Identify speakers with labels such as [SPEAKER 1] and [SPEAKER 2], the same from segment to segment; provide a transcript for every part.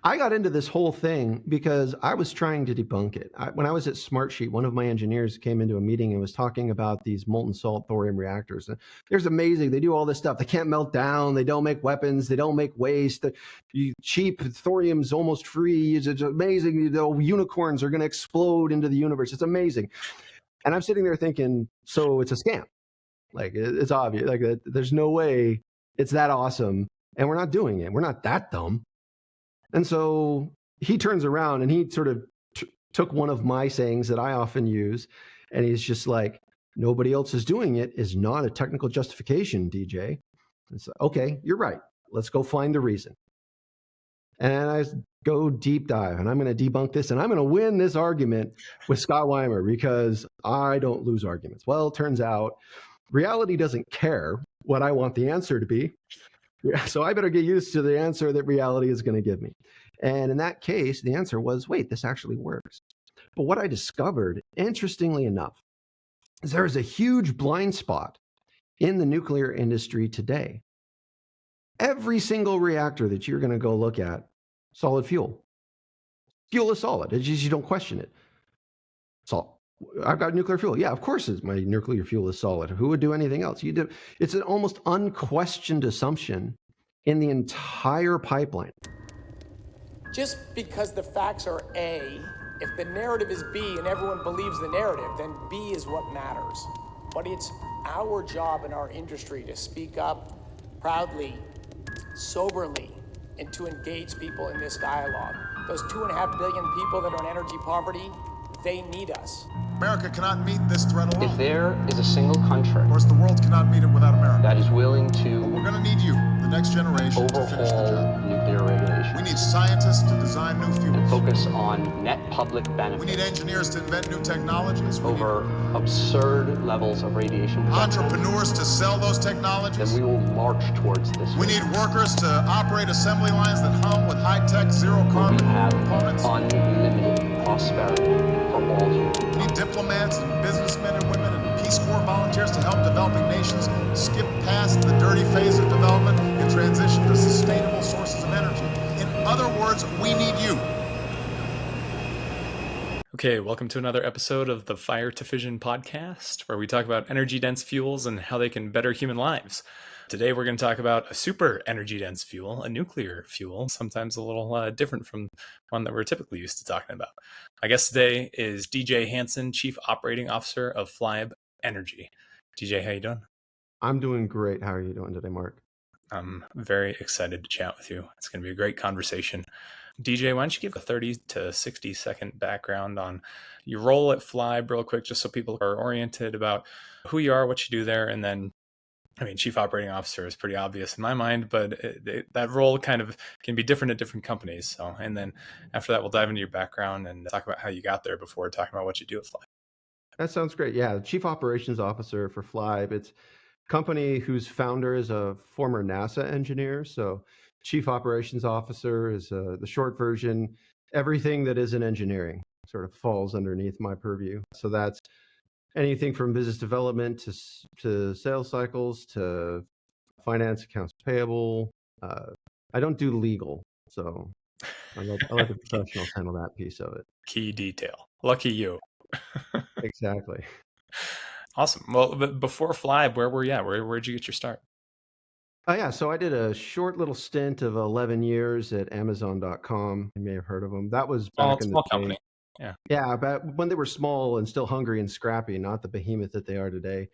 [SPEAKER 1] I got into this whole thing because I was trying to debunk it. When I was at Smartsheet, one of my engineers came into a meeting and was talking about these molten salt thorium reactors. And they're amazing. They do all this stuff. They can't melt down. They don't make weapons. They don't make waste. Cheap thorium's almost free. It's amazing. The unicorns are going to explode into the universe. It's amazing. And I'm sitting there thinking, so it's a scam. Like, it's obvious. Like, there's no way it's that awesome. And we're not doing it. We're not that dumb. And so he turns around and he sort of took one of my sayings that I often use, and he's just like, nobody else is doing it is not a technical justification, DJ. It's like, okay, you're right. Let's go find the reason. And I go deep dive, and I'm going to debunk this, and I'm going to win this argument with Scott Weimer because I don't lose arguments. Well, it turns out reality doesn't care what I want the answer to be. So I better get used to the answer that reality is going to give me. And in that case, the answer was, wait, this actually works. But what I discovered, interestingly enough, is there is a huge blind spot in the nuclear industry today. Every single reactor that you're going to go look at, solid fuel. Fuel is solid. It's just you don't question it. Salt. I've got nuclear fuel. Yeah, of course my nuclear fuel is solid. Who would do anything else? You do. It's an almost unquestioned assumption in the entire pipeline.
[SPEAKER 2] Just because the facts are A, if the narrative is B and everyone believes the narrative, then B is what matters. But it's our job in our industry to speak up proudly, soberly, and to engage people in this dialogue. Those 2.5 billion people that are in energy poverty, they need us.
[SPEAKER 3] America cannot meet this threat alone.
[SPEAKER 4] If there is a single country,
[SPEAKER 3] of course, the world cannot meet it without America,
[SPEAKER 4] that is willing to
[SPEAKER 3] we're going to need you, the next generation, to finish the
[SPEAKER 4] overhaul
[SPEAKER 3] job.
[SPEAKER 4] nuclear regulation
[SPEAKER 3] We need scientists to design new
[SPEAKER 4] and
[SPEAKER 3] fuels.
[SPEAKER 4] focus on net public
[SPEAKER 3] We
[SPEAKER 4] benefit
[SPEAKER 3] need engineers to invent new technologies. We
[SPEAKER 4] over absurd levels of radiation
[SPEAKER 3] need
[SPEAKER 4] protection,
[SPEAKER 3] entrepreneurs to sell those
[SPEAKER 4] then
[SPEAKER 3] technologies.
[SPEAKER 4] we will march towards this.
[SPEAKER 3] We need workers to operate assembly lines that hum with high-tech, zero-carbon
[SPEAKER 4] We have
[SPEAKER 3] components.
[SPEAKER 4] unlimited prosperity for all humans.
[SPEAKER 3] We need diplomats and businessmen and women and Peace Corps volunteers to help developing nations skip past the dirty phase of development and transition to sustainable sources of energy. In other words, we need you.
[SPEAKER 5] Okay, welcome to another episode of the Fire to Fission podcast, where we talk about energy-dense fuels and how they can better human lives. Today, we're going to talk about a super energy-dense fuel, a nuclear fuel, sometimes a little different from one that we're typically used to talking about. My guest today is DJ Hanson, Chief Operating Officer of Flibe Energy. DJ, how you doing?
[SPEAKER 1] I'm doing great. How are you doing today, Mark?
[SPEAKER 5] I'm very excited to chat with you. It's going to be a great conversation. DJ, why don't you give a 30 to 60 second background on your role at Flibe real quick, just so people are oriented about who you are, what you do there, and then, I mean, Chief Operating Officer is pretty obvious in my mind, but that role kind of can be different at different companies. So, and then after that, we'll dive into your background and talk about how you got there before talking about what you do at Flibe.
[SPEAKER 1] That sounds great. Yeah, Chief Operations Officer for Flibe. It's a company whose founder is a former NASA engineer. So Chief Operations Officer is the short version. Everything that isn't engineering sort of falls underneath my purview. So that's anything from business development to sales cycles to finance, accounts payable. I don't do legal, so I let the professionals handle that piece of it.
[SPEAKER 5] Key detail. Lucky you.
[SPEAKER 1] Exactly.
[SPEAKER 5] Awesome. Well, but before Flibe, where were you at? Where'd you get your start?
[SPEAKER 1] Oh, yeah. So I did a short little stint of 11 years at Amazon.com. You may have heard of them. That was back in the
[SPEAKER 5] Small
[SPEAKER 1] day.
[SPEAKER 5] company. Yeah.
[SPEAKER 1] Yeah, but when they were small and still hungry and scrappy, not the behemoth that they are today.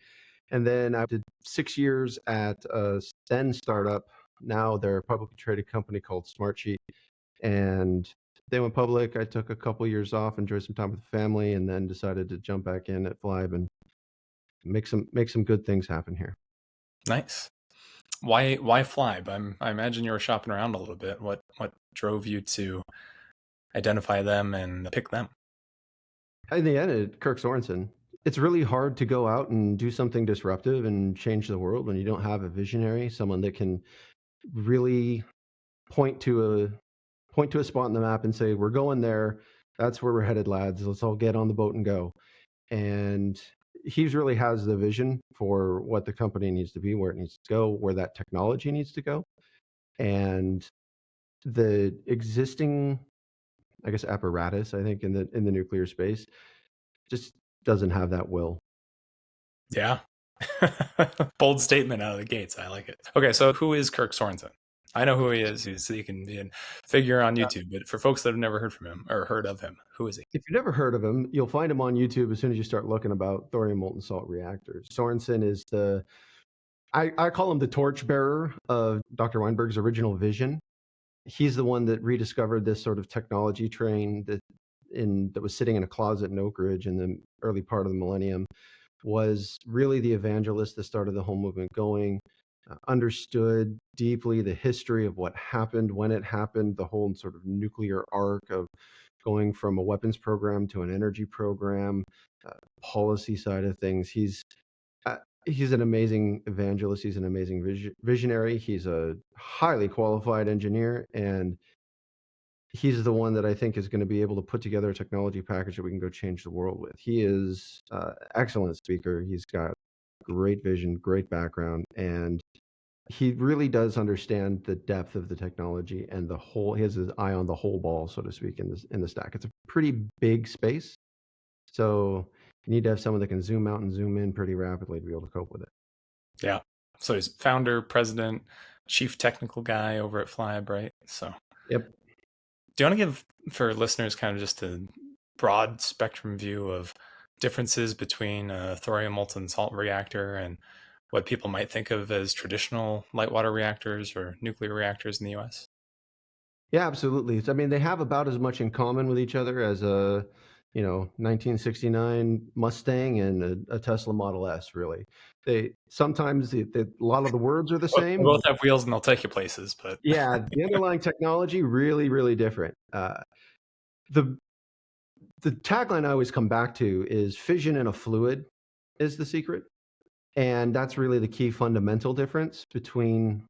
[SPEAKER 1] And then I did 6 years at a then startup. Now they're a publicly traded company called Smartsheet. And they went public. I took a couple years off, enjoyed some time with the family, and then decided to jump back in at Flibe and make some good things happen here.
[SPEAKER 5] Nice. Why Flibe? I imagine you were shopping around a little bit. What drove you to identify them and pick them?
[SPEAKER 1] In the end, Kirk Sorensen. It's really hard to go out and do something disruptive and change the world when you don't have a visionary, someone that can really point to a spot in the map and say, we're going there. That's where we're headed, lads. Let's all get on the boat and go. And he really has the vision for what the company needs to be, where it needs to go, where that technology needs to go. And the existing, I guess, apparatus, I think, in the nuclear space just doesn't have that will.
[SPEAKER 5] Yeah. Bold statement out of the gates. I like it. Okay, so who is Kirk Sorensen? I know who he is. He can be a figure on YouTube, but for folks that have never heard from him or heard of him, who is he?
[SPEAKER 1] If you've never heard of him, you'll find him on YouTube as soon as you start looking about thorium molten salt reactors. Sorensen is I call him the torchbearer of Dr. Weinberg's original vision. He's the one that rediscovered this sort of technology train that was sitting in a closet in Oak Ridge in the early part of the millennium, was really the evangelist that started the whole movement going, understood deeply the history of what happened, when it happened, the whole sort of nuclear arc of going from a weapons program to an energy program, policy side of things. He's an amazing evangelist. He's an amazing visionary. He's a highly qualified engineer, and he's the one that I think is going to be able to put together a technology package that we can go change the world with. He is excellent speaker. He's got great vision, great background, and he really does understand the depth of the technology and he has his eye on the whole ball, so to speak, in the stack. It's a pretty big space, so you need to have someone that can zoom out and zoom in pretty rapidly to be able to cope with it.
[SPEAKER 5] Yeah. So he's founder, president, chief technical guy over at Flibe, right? So
[SPEAKER 1] Yep.
[SPEAKER 5] do you want to give, for listeners, kind of just a broad spectrum view of differences between a thorium molten salt reactor and what people might think of as traditional light water reactors or nuclear reactors in the US?
[SPEAKER 1] Yeah, absolutely. I mean, they have about as much in common with each other as a 1969 Mustang and a Tesla Model S. Really, they sometimes a lot of the words are the
[SPEAKER 5] They
[SPEAKER 1] same.
[SPEAKER 5] both have wheels and they'll take you places, but
[SPEAKER 1] Yeah, the underlying technology really, really different. The the tagline I always come back to is fission in a fluid is the secret. And that's really the key fundamental difference between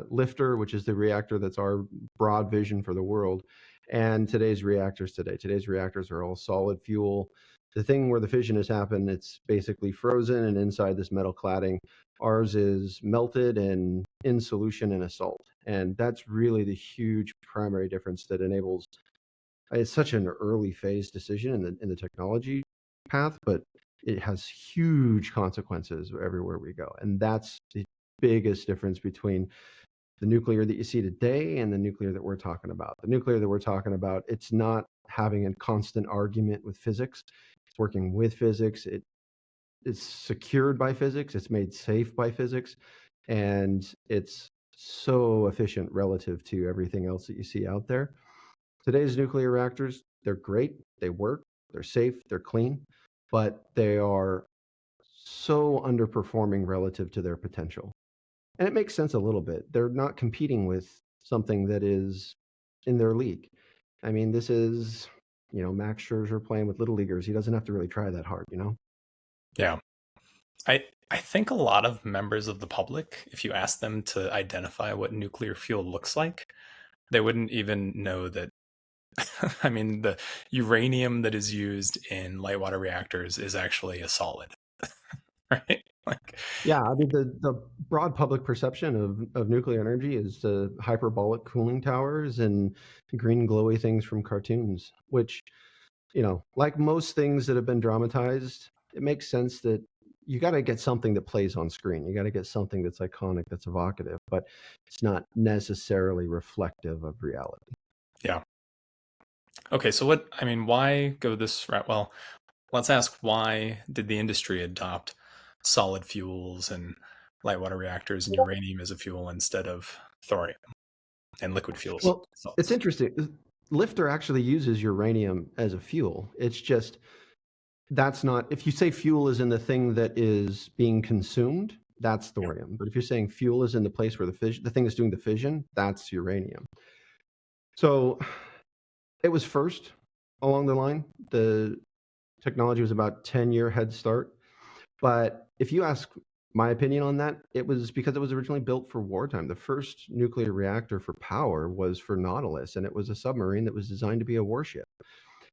[SPEAKER 1] Lifter, which is the reactor that's our broad vision for the world, and today's reactors today. Today's reactors are all solid fuel. The thing where the fission has happened, it's basically frozen and inside this metal cladding. Ours is melted and in solution in a salt. And that's really the huge primary difference that enables. It's such an early phase decision in the technology path, but it has huge consequences everywhere we go. And that's the biggest difference between the nuclear that you see today and the nuclear that we're talking about. The nuclear that we're talking about, it's not having a constant argument with physics. It's working with physics. It is secured by physics. It's made safe by physics. And it's so efficient relative to everything else that you see out there. Today's nuclear reactors, they're great. They work. They're safe. They're clean. But they are so underperforming relative to their potential. And it makes sense a little bit. They're not competing with something that is in their league. I mean, this is, Max Scherzer playing with little leaguers. He doesn't have to really try that hard.
[SPEAKER 5] yeah. I think a lot of members of the public, if you ask them to identify what nuclear fuel looks like, they wouldn't even know that. I mean, the uranium that is used in light water reactors is actually a solid, right?
[SPEAKER 1] Yeah, I mean, the broad public perception of nuclear energy is the hyperbolic cooling towers and green glowy things from cartoons, which, like most things that have been dramatized, it makes sense that you got to get something that plays on screen. You got to get something that's iconic, that's evocative, but it's not necessarily reflective of reality.
[SPEAKER 5] Yeah. Okay, so why go this route? Well, let's ask, why did the industry adopt solid fuels and light water reactors and uranium as a fuel instead of thorium and liquid fuels?
[SPEAKER 1] Well, it's interesting. Lifter actually uses uranium as a fuel. It's just that's not, if you say fuel is in the thing that is being consumed, that's thorium. But if you're saying fuel is in the place where the thing is doing the fission, that's uranium. So it was first along the line. The technology was about 10-year head start. But if you ask my opinion on that, it was because it was originally built for wartime. The first nuclear reactor for power was for Nautilus, and it was a submarine that was designed to be a warship.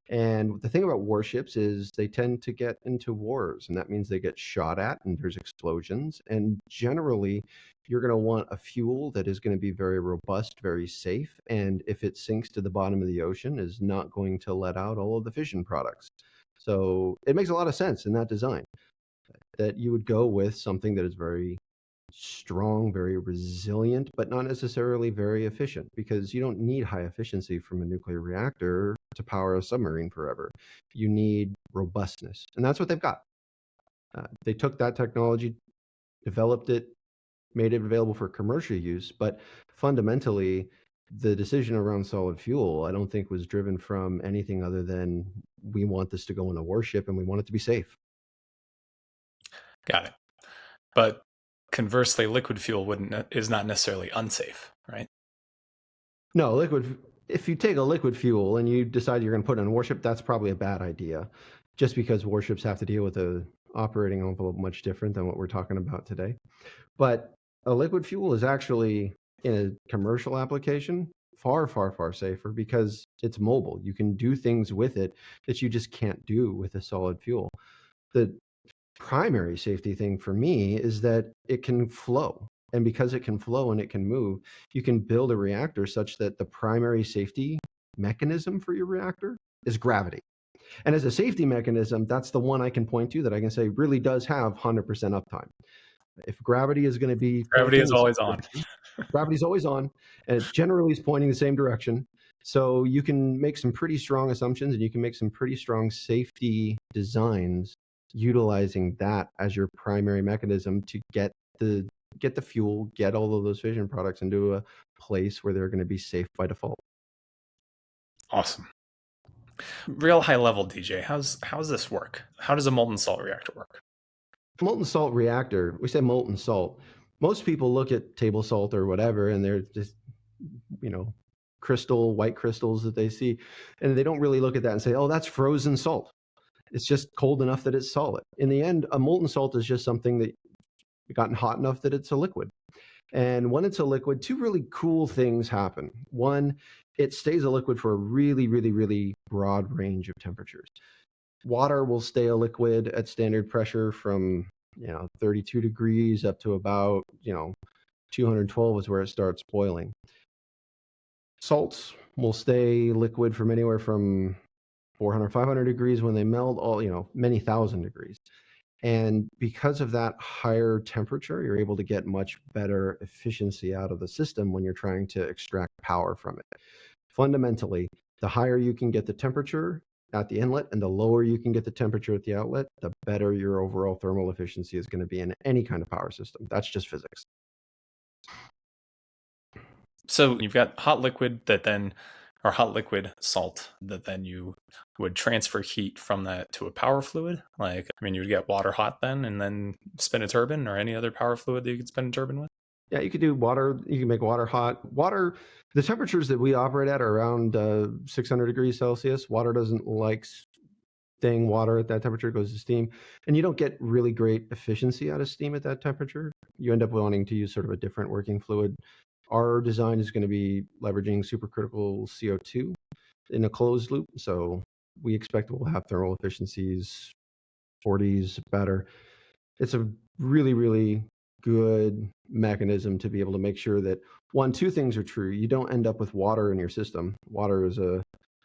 [SPEAKER 1] And the thing about warships is they tend to get into wars, and that means they get shot at and there's explosions. And generally, you're going to want a fuel that is going to be very robust, very safe, and if it sinks to the bottom of the ocean, is not going to let out all of the fission products. So it makes a lot of sense in that design that you would go with something that is very strong, very resilient, but not necessarily very efficient, because you don't need high efficiency from a nuclear reactor to power a submarine forever. You need robustness, and that's what they've got. They took that technology, developed it, made it available for commercial use, but fundamentally, the decision around solid fuel, I don't think was driven from anything other than we want this to go in a warship and we want it to be safe.
[SPEAKER 5] Got it. But conversely, liquid fuel is not necessarily unsafe, right?
[SPEAKER 1] No, if you take a liquid fuel and you decide you're going to put it in a warship, that's probably a bad idea, just because warships have to deal with a operating envelope much different than what we're talking about today. But a liquid fuel is actually, in a commercial application, far, far, far safer because it's mobile. You can do things with it that you just can't do with a solid fuel. The primary safety thing for me is that it can flow. And because it can flow and it can move, you can build a reactor such that the primary safety mechanism for your reactor is gravity. And as a safety mechanism, that's the one I can point to that I can say really does have 100% uptime. If gravity is going to be
[SPEAKER 5] Gravity
[SPEAKER 1] pointing
[SPEAKER 5] is
[SPEAKER 1] the
[SPEAKER 5] always
[SPEAKER 1] same
[SPEAKER 5] on.
[SPEAKER 1] direction, gravity's always on, and it generally is pointing the same direction. So you can make some pretty strong assumptions and you can make some pretty strong safety designs utilizing that as your primary mechanism to get the fuel, get all of those fission products into a place where they're going to be safe by default.
[SPEAKER 5] Awesome. Real high level, DJ, how's this work? How does a molten salt reactor work?
[SPEAKER 1] Molten salt reactor, we say molten salt. Most people look at table salt or whatever, and they're just, white crystals that they see, and they don't really look at that and say, oh, that's frozen salt. It's just cold enough that it's solid. In the end, a molten salt is just something that gotten hot enough that it's a liquid. And when it's a liquid, two really cool things happen. One, it stays a liquid for a really, really, really broad range of temperatures. Water will stay a liquid at standard pressure from 32 degrees up to about 212 is where it starts boiling. Salts will stay liquid from anywhere from 400, 500 degrees when they melt, all many thousand degrees. And because of that higher temperature, you're able to get much better efficiency out of the system when you're trying to extract power from it. Fundamentally, the higher you can get the temperature at the inlet and the lower you can get the temperature at the outlet, the better your overall thermal efficiency is going to be in any kind of power system. That's just physics.
[SPEAKER 5] So you've got hot liquid or hot liquid salt that then you would transfer heat from that to a power fluid. You would get water hot then and then spin a turbine, or any other power fluid that you could spin a turbine with?
[SPEAKER 1] Yeah, you could do water. You can make water hot. Water, the temperatures that we operate at are around 600 degrees Celsius. Water doesn't like staying water at that temperature, it goes to steam. And you don't get really great efficiency out of steam at that temperature. You end up wanting to use sort of a different working fluid. Our design is going to be leveraging supercritical CO2 in a closed loop. So we expect we'll have thermal efficiencies 40s better. It's a really, really good mechanism to be able to make sure that two things are true. You don't end up with water in your system.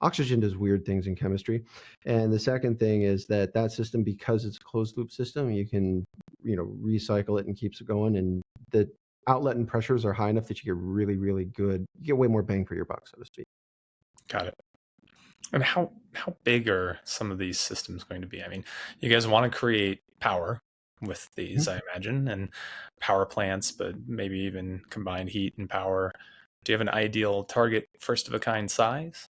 [SPEAKER 1] Oxygen does weird things in chemistry. And the second thing is that system, because it's a closed loop system, you can, recycle it and keeps it going. And the outlet and pressures are high enough that you get really, really good. You get way more bang for your buck, so to speak.
[SPEAKER 5] Got it. And how big are some of these systems going to be? You guys want to create power with these, I imagine, and power plants, but maybe even combined heat and power. Do you have an ideal target first of a kind size?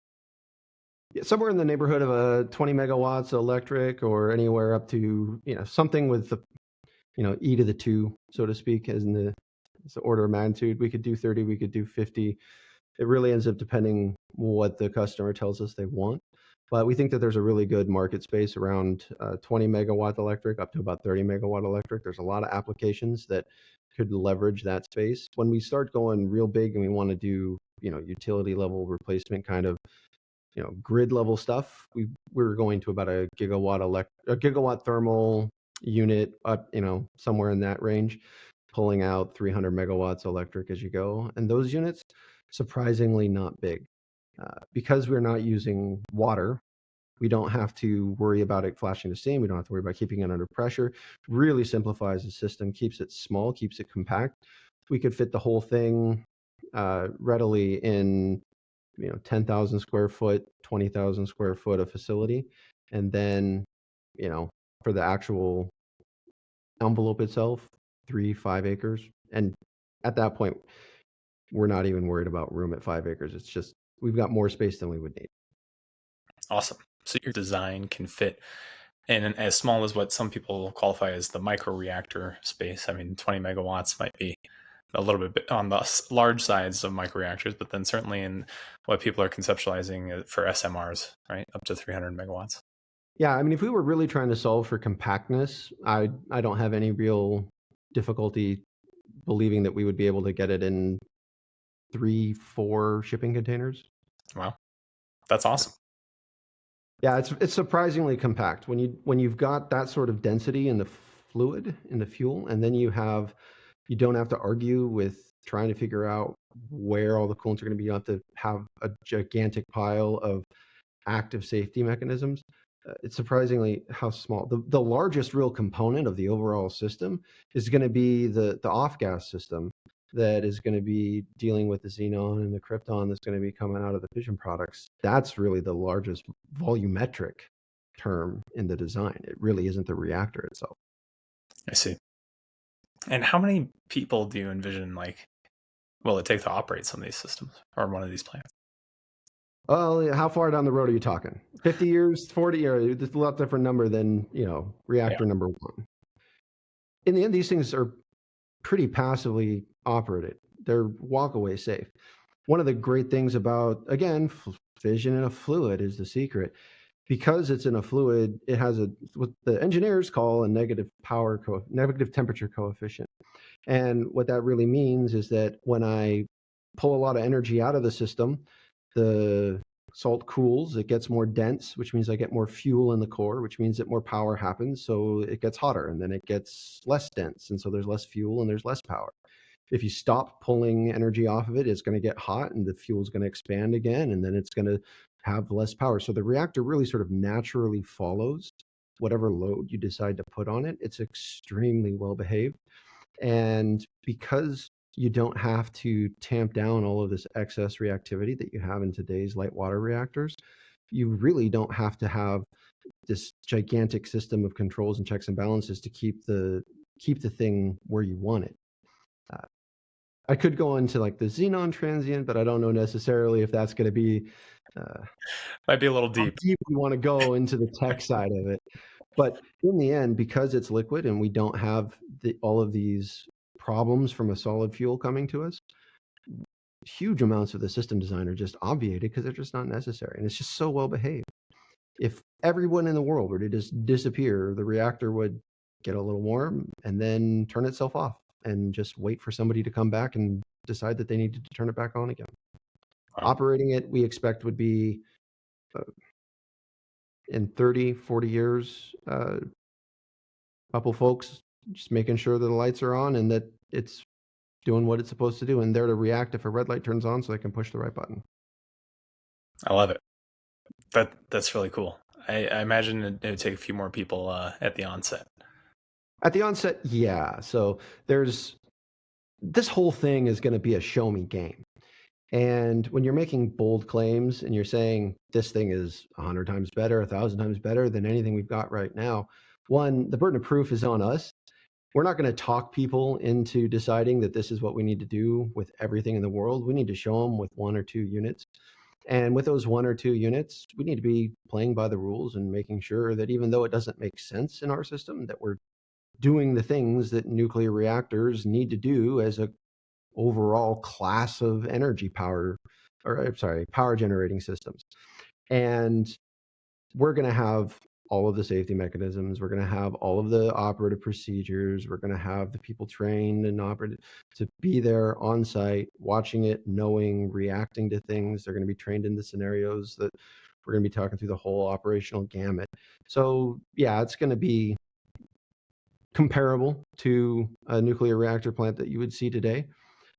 [SPEAKER 1] Yeah, somewhere in the neighborhood of a 20 megawatts electric, or anywhere up to something with the e to the 2, so to speak, as in the order of magnitude. We could do 30, we could do 50. It really ends up depending what the customer tells us they want. But we think that there's a really good market space around 20 megawatt electric up to about 30 megawatt electric. There's a lot of applications that could leverage that space. When we start going real big and we want to do utility level replacement kind of grid level stuff, we're going to about a gigawatt thermal unit up, somewhere in that range, pulling out 300 megawatts electric as you go. And those units, surprisingly not big. Because we're not using water, we don't have to worry about it flashing to steam. We don't have to worry about keeping it under pressure. Really simplifies the system, keeps it small, keeps it compact. We could fit the whole thing readily in 10,000 square foot, 20,000 square foot of facility. And then, for the actual envelope itself, 5 acres. And at that point, we're not even worried about room at 5 acres. It's just, we've got more space than we would need.
[SPEAKER 5] Awesome. So your design can fit in as small as what some people qualify as the microreactor space. I mean, 20 megawatts might be a little bit on the large sides of microreactors, but then certainly in what people are conceptualizing for SMRs, right, up to 300 megawatts.
[SPEAKER 1] Yeah, I mean, if we were really trying to solve for compactness, I don't have any real difficulty believing that we would be able to get it in 3-4 shipping containers.
[SPEAKER 5] Wow, that's awesome.
[SPEAKER 1] Yeah, it's surprisingly compact when you've got that sort of density in the fluid, in the fuel, and then you don't have to argue with trying to figure out where all the coolants are going to be. You don't have to have a gigantic pile of active safety mechanisms. It's surprisingly how small. The largest real component of the overall system is going to be the off gas system that is going to be dealing with the xenon and the krypton that's going to be coming out of the fission products. That's really the largest volumetric term in the design. It really isn't the reactor itself.
[SPEAKER 5] I see. And how many people do you envision, will it take to operate some of these systems or one of these plants?
[SPEAKER 1] Well, how far down the road are you talking? 50 years, 40, or it's a lot different number than, reactor number 1. In the end, these things are pretty passively operated. They're walk-away safe. One of the great things about, again, fission in a fluid is the secret. Because it's in a fluid, it has what the engineers call a negative temperature coefficient. And what that really means is that when I pull a lot of energy out of the system, the salt cools, it gets more dense, which means I get more fuel in the core, which means that more power happens. So it gets hotter, and then it gets less dense. And so there's less fuel and there's less power. If you stop pulling energy off of it, it's going to get hot and the fuel is going to expand again, and then it's going to have less power. So the reactor really sort of naturally follows whatever load you decide to put on it. It's extremely well behaved. And because you don't have to tamp down all of this excess reactivity that you have in today's light water reactors, you really don't have to have this gigantic system of controls and checks and balances to keep the thing where you want it. I could go into the xenon transient, but I don't know necessarily if that's going to be
[SPEAKER 5] might be a little deep.
[SPEAKER 1] We want to go into the tech side of it. But in the end, because it's liquid and we don't have all of these problems from a solid fuel coming to us, huge amounts of the system design are just obviated because they're just not necessary. And it's just so well behaved. If everyone in the world were to just disappear, the reactor would get a little warm and then turn itself off and just wait for somebody to come back and decide that they needed to turn it back on again. Wow. Operating it, we expect, would be in 30, 40 years, a couple folks just making sure that the lights are on and that it's doing what it's supposed to do, and there to react if a red light turns on so they can push the right button.
[SPEAKER 5] I love it. That's really cool. I imagine it would take a few more people at the onset.
[SPEAKER 1] At the onset, yeah. So this whole thing is going to be a show me game. And when you're making bold claims and you're saying this thing is 100 times better, 1,000 times better than anything we've got right now, one, the burden of proof is on us. We're not going to talk people into deciding that this is what we need to do with everything in the world. We need to show them with 1 or 2 units. And with those 1 or 2 units, we need to be playing by the rules and making sure that even though it doesn't make sense in our system, that we're doing the things that nuclear reactors need to do as a overall class of power generating systems. And we're going to have all of the safety mechanisms. We're going to have all of the operative procedures. We're going to have the people trained and operated to be there on site, watching it, knowing, reacting to things. They're going to be trained in the scenarios that we're going to be talking through the whole operational gamut. So yeah, it's going to be comparable to a nuclear reactor plant that you would see today.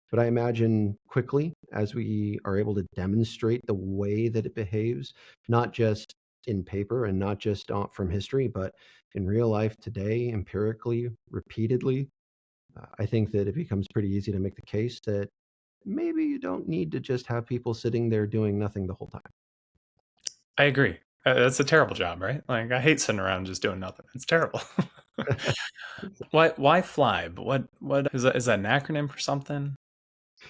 [SPEAKER 1] But I imagine quickly, as we are able to demonstrate the way that it behaves, not just in paper and not just from history, but in real life today, empirically, repeatedly, I think that it becomes pretty easy to make the case that maybe you don't need to just have people sitting there doing nothing the whole time.
[SPEAKER 5] I agree. That's a terrible job, right? Like, I hate sitting around just doing nothing. It's terrible. Why Flibe? What is that? Is that an acronym for something?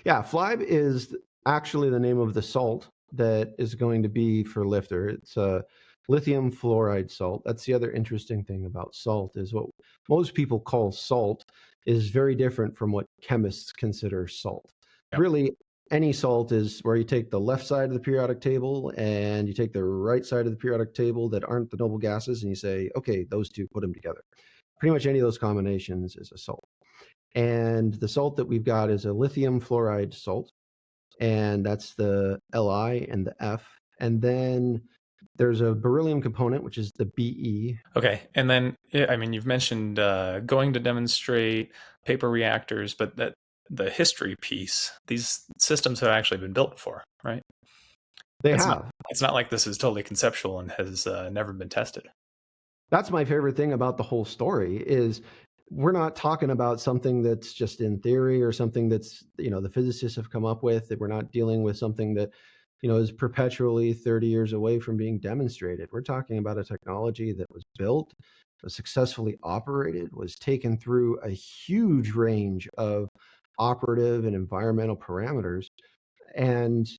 [SPEAKER 1] Yeah, Flibe is actually the name of the salt that is going to be for Lifter. It's a lithium fluoride salt. That's the other interesting thing about salt, is what most people call salt is very different from what chemists consider salt.
[SPEAKER 5] Yep.
[SPEAKER 1] Really, any salt is where you take the left side of the periodic table and you take the right side of the periodic table that aren't the noble gases, and you say, okay, those two, put them together. Pretty much any of those combinations is a salt. And the salt that we've got is a lithium fluoride salt, and that's the Li and the F. And then there's a beryllium component, which is the Be.
[SPEAKER 5] Okay, and then I mean, you've mentioned going to demonstrate paper reactors, but that the history piece, these systems have actually been built before, right?
[SPEAKER 1] They have.
[SPEAKER 5] It's not like this is totally conceptual and has never been tested.
[SPEAKER 1] That's my favorite thing about the whole story is we're not talking about something that's just in theory or something that's, the physicists have come up with. That we're not dealing with something that, is perpetually 30 years away from being demonstrated. We're talking about a technology that was built, was successfully operated, was taken through a huge range of operative and environmental parameters. And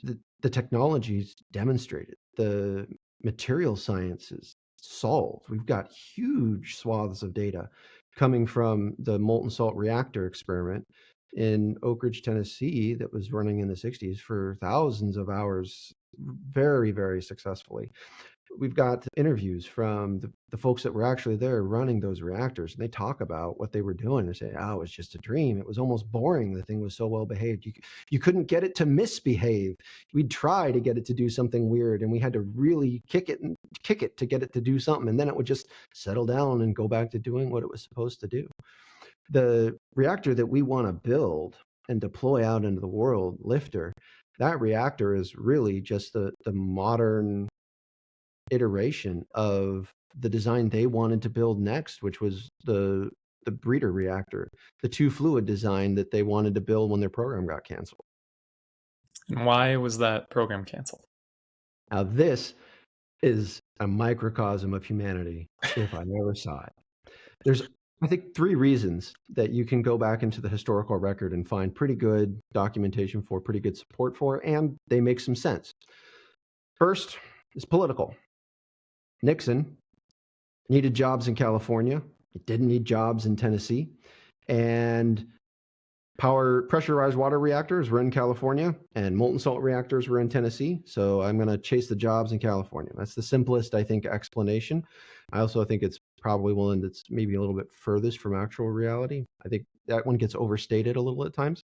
[SPEAKER 1] the technology's demonstrated. The material sciences solved. We've got huge swaths of data coming from the molten salt reactor experiment in Oak Ridge, Tennessee, that was running in the 60s for thousands of hours, very, very successfully. We've got interviews from the folks that were actually there running those reactors, and they talk about what they were doing. They say, oh, it was just a dream. It was almost boring. The thing was so well behaved. You couldn't get it to misbehave. We'd try to get it to do something weird, and we had to really kick it to get it to do something, and then it would just settle down and go back to doing what it was supposed to do. The reactor that we want to build and deploy out into the world, Lifter, that reactor is really just the modern iteration of the design they wanted to build next, which was the breeder reactor, the two fluid design that they wanted to build when their program got canceled.
[SPEAKER 5] And why was that program canceled?
[SPEAKER 1] Now, this is a microcosm of humanity, if I never saw it. There's, I think, 3 reasons that you can go back into the historical record and find pretty good documentation for, pretty good support for, and they make some sense. First is political. Nixon needed jobs in California. He didn't need jobs in Tennessee. And pressurized water reactors were in California, and molten salt reactors were in Tennessee. So I'm going to chase the jobs in California. That's the simplest, I think, explanation. I also think it's probably one that's maybe a little bit furthest from actual reality. I think that one gets overstated a little at times.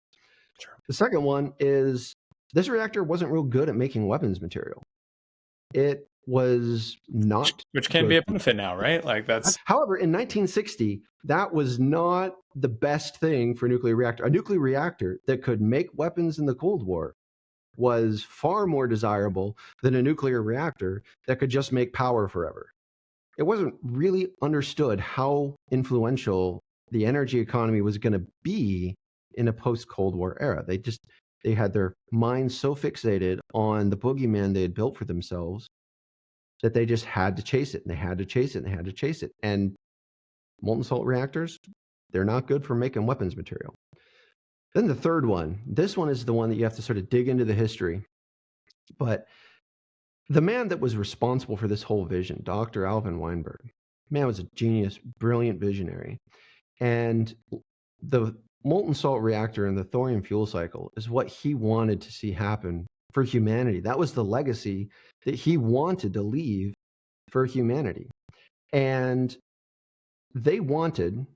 [SPEAKER 5] Sure.
[SPEAKER 1] The second one is this reactor wasn't real good at making weapons material. It was not,
[SPEAKER 5] which can be a benefit now, right? Like that's.
[SPEAKER 1] However, in 1960, that was not the best thing for a nuclear reactor. A nuclear reactor that could make weapons in the Cold War was far more desirable than a nuclear reactor that could just make power forever. It wasn't really understood how influential the energy economy was going to be in a post-Cold War era. They had their minds so fixated on the boogeyman they had built for themselves that they just had to chase it, and they had to chase it, and they had to chase it. And molten salt reactors, they're not good for making weapons material. Then the third one, this one is the one that you have to sort of dig into the history. But the man that was responsible for this whole vision, Dr. Alvin Weinberg, man was a genius, brilliant visionary. And the molten salt reactor and the thorium fuel cycle is what he wanted to see happen for humanity. That was the legacy that he wanted to leave for humanity. And they wanted,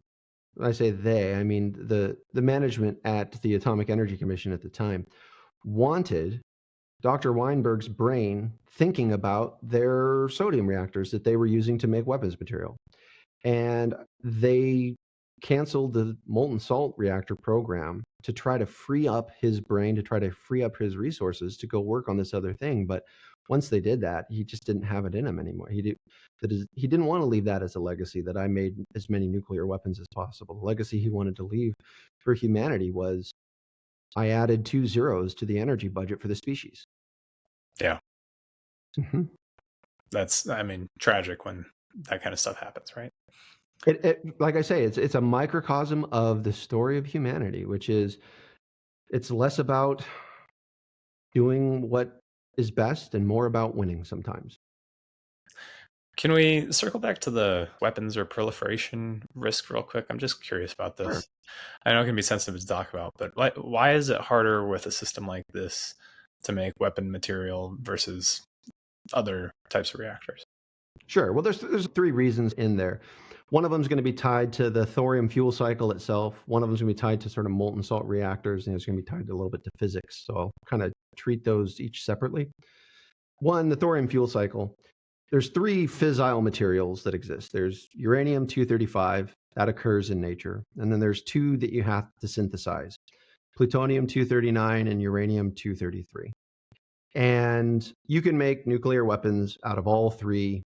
[SPEAKER 1] when I say they, I mean the management at the Atomic Energy Commission at the time, wanted Dr. Weinberg's brain thinking about their sodium reactors that they were using to make weapons material. And they canceled the molten salt reactor program to try to free up his brain, to try to free up his resources to go work on this other thing. But once they did that, he just didn't have it in him anymore. He didn't want to leave that as a legacy, that I made as many nuclear weapons as possible. The legacy he wanted to leave for humanity was, I added 2 zeros to the energy budget for the species.
[SPEAKER 5] Yeah.
[SPEAKER 1] Mm-hmm.
[SPEAKER 5] That's, I mean, tragic when that kind of stuff happens, right?
[SPEAKER 1] Like I say, it's a microcosm of the story of humanity, which is, it's less about doing what is best and more about winning sometimes.
[SPEAKER 5] Can we circle back to the weapons or proliferation risk real quick? I'm just curious about this.
[SPEAKER 1] Sure.
[SPEAKER 5] I know it can be sensitive to talk about, but why is it harder with a system like this to make weapon material versus other types of reactors?
[SPEAKER 1] Sure. Well, there's 3 reasons in there. One of them is going to be tied to the thorium fuel cycle itself. One of them is going to be tied to sort of molten salt reactors, and it's going to be tied a little bit to physics. So I'll kind of treat those each separately. One, the thorium fuel cycle. There's 3 fissile materials that exist. There's uranium-235, that occurs in nature. And then there's 2 that you have to synthesize, plutonium-239 and uranium-233. And you can make nuclear weapons out of all 3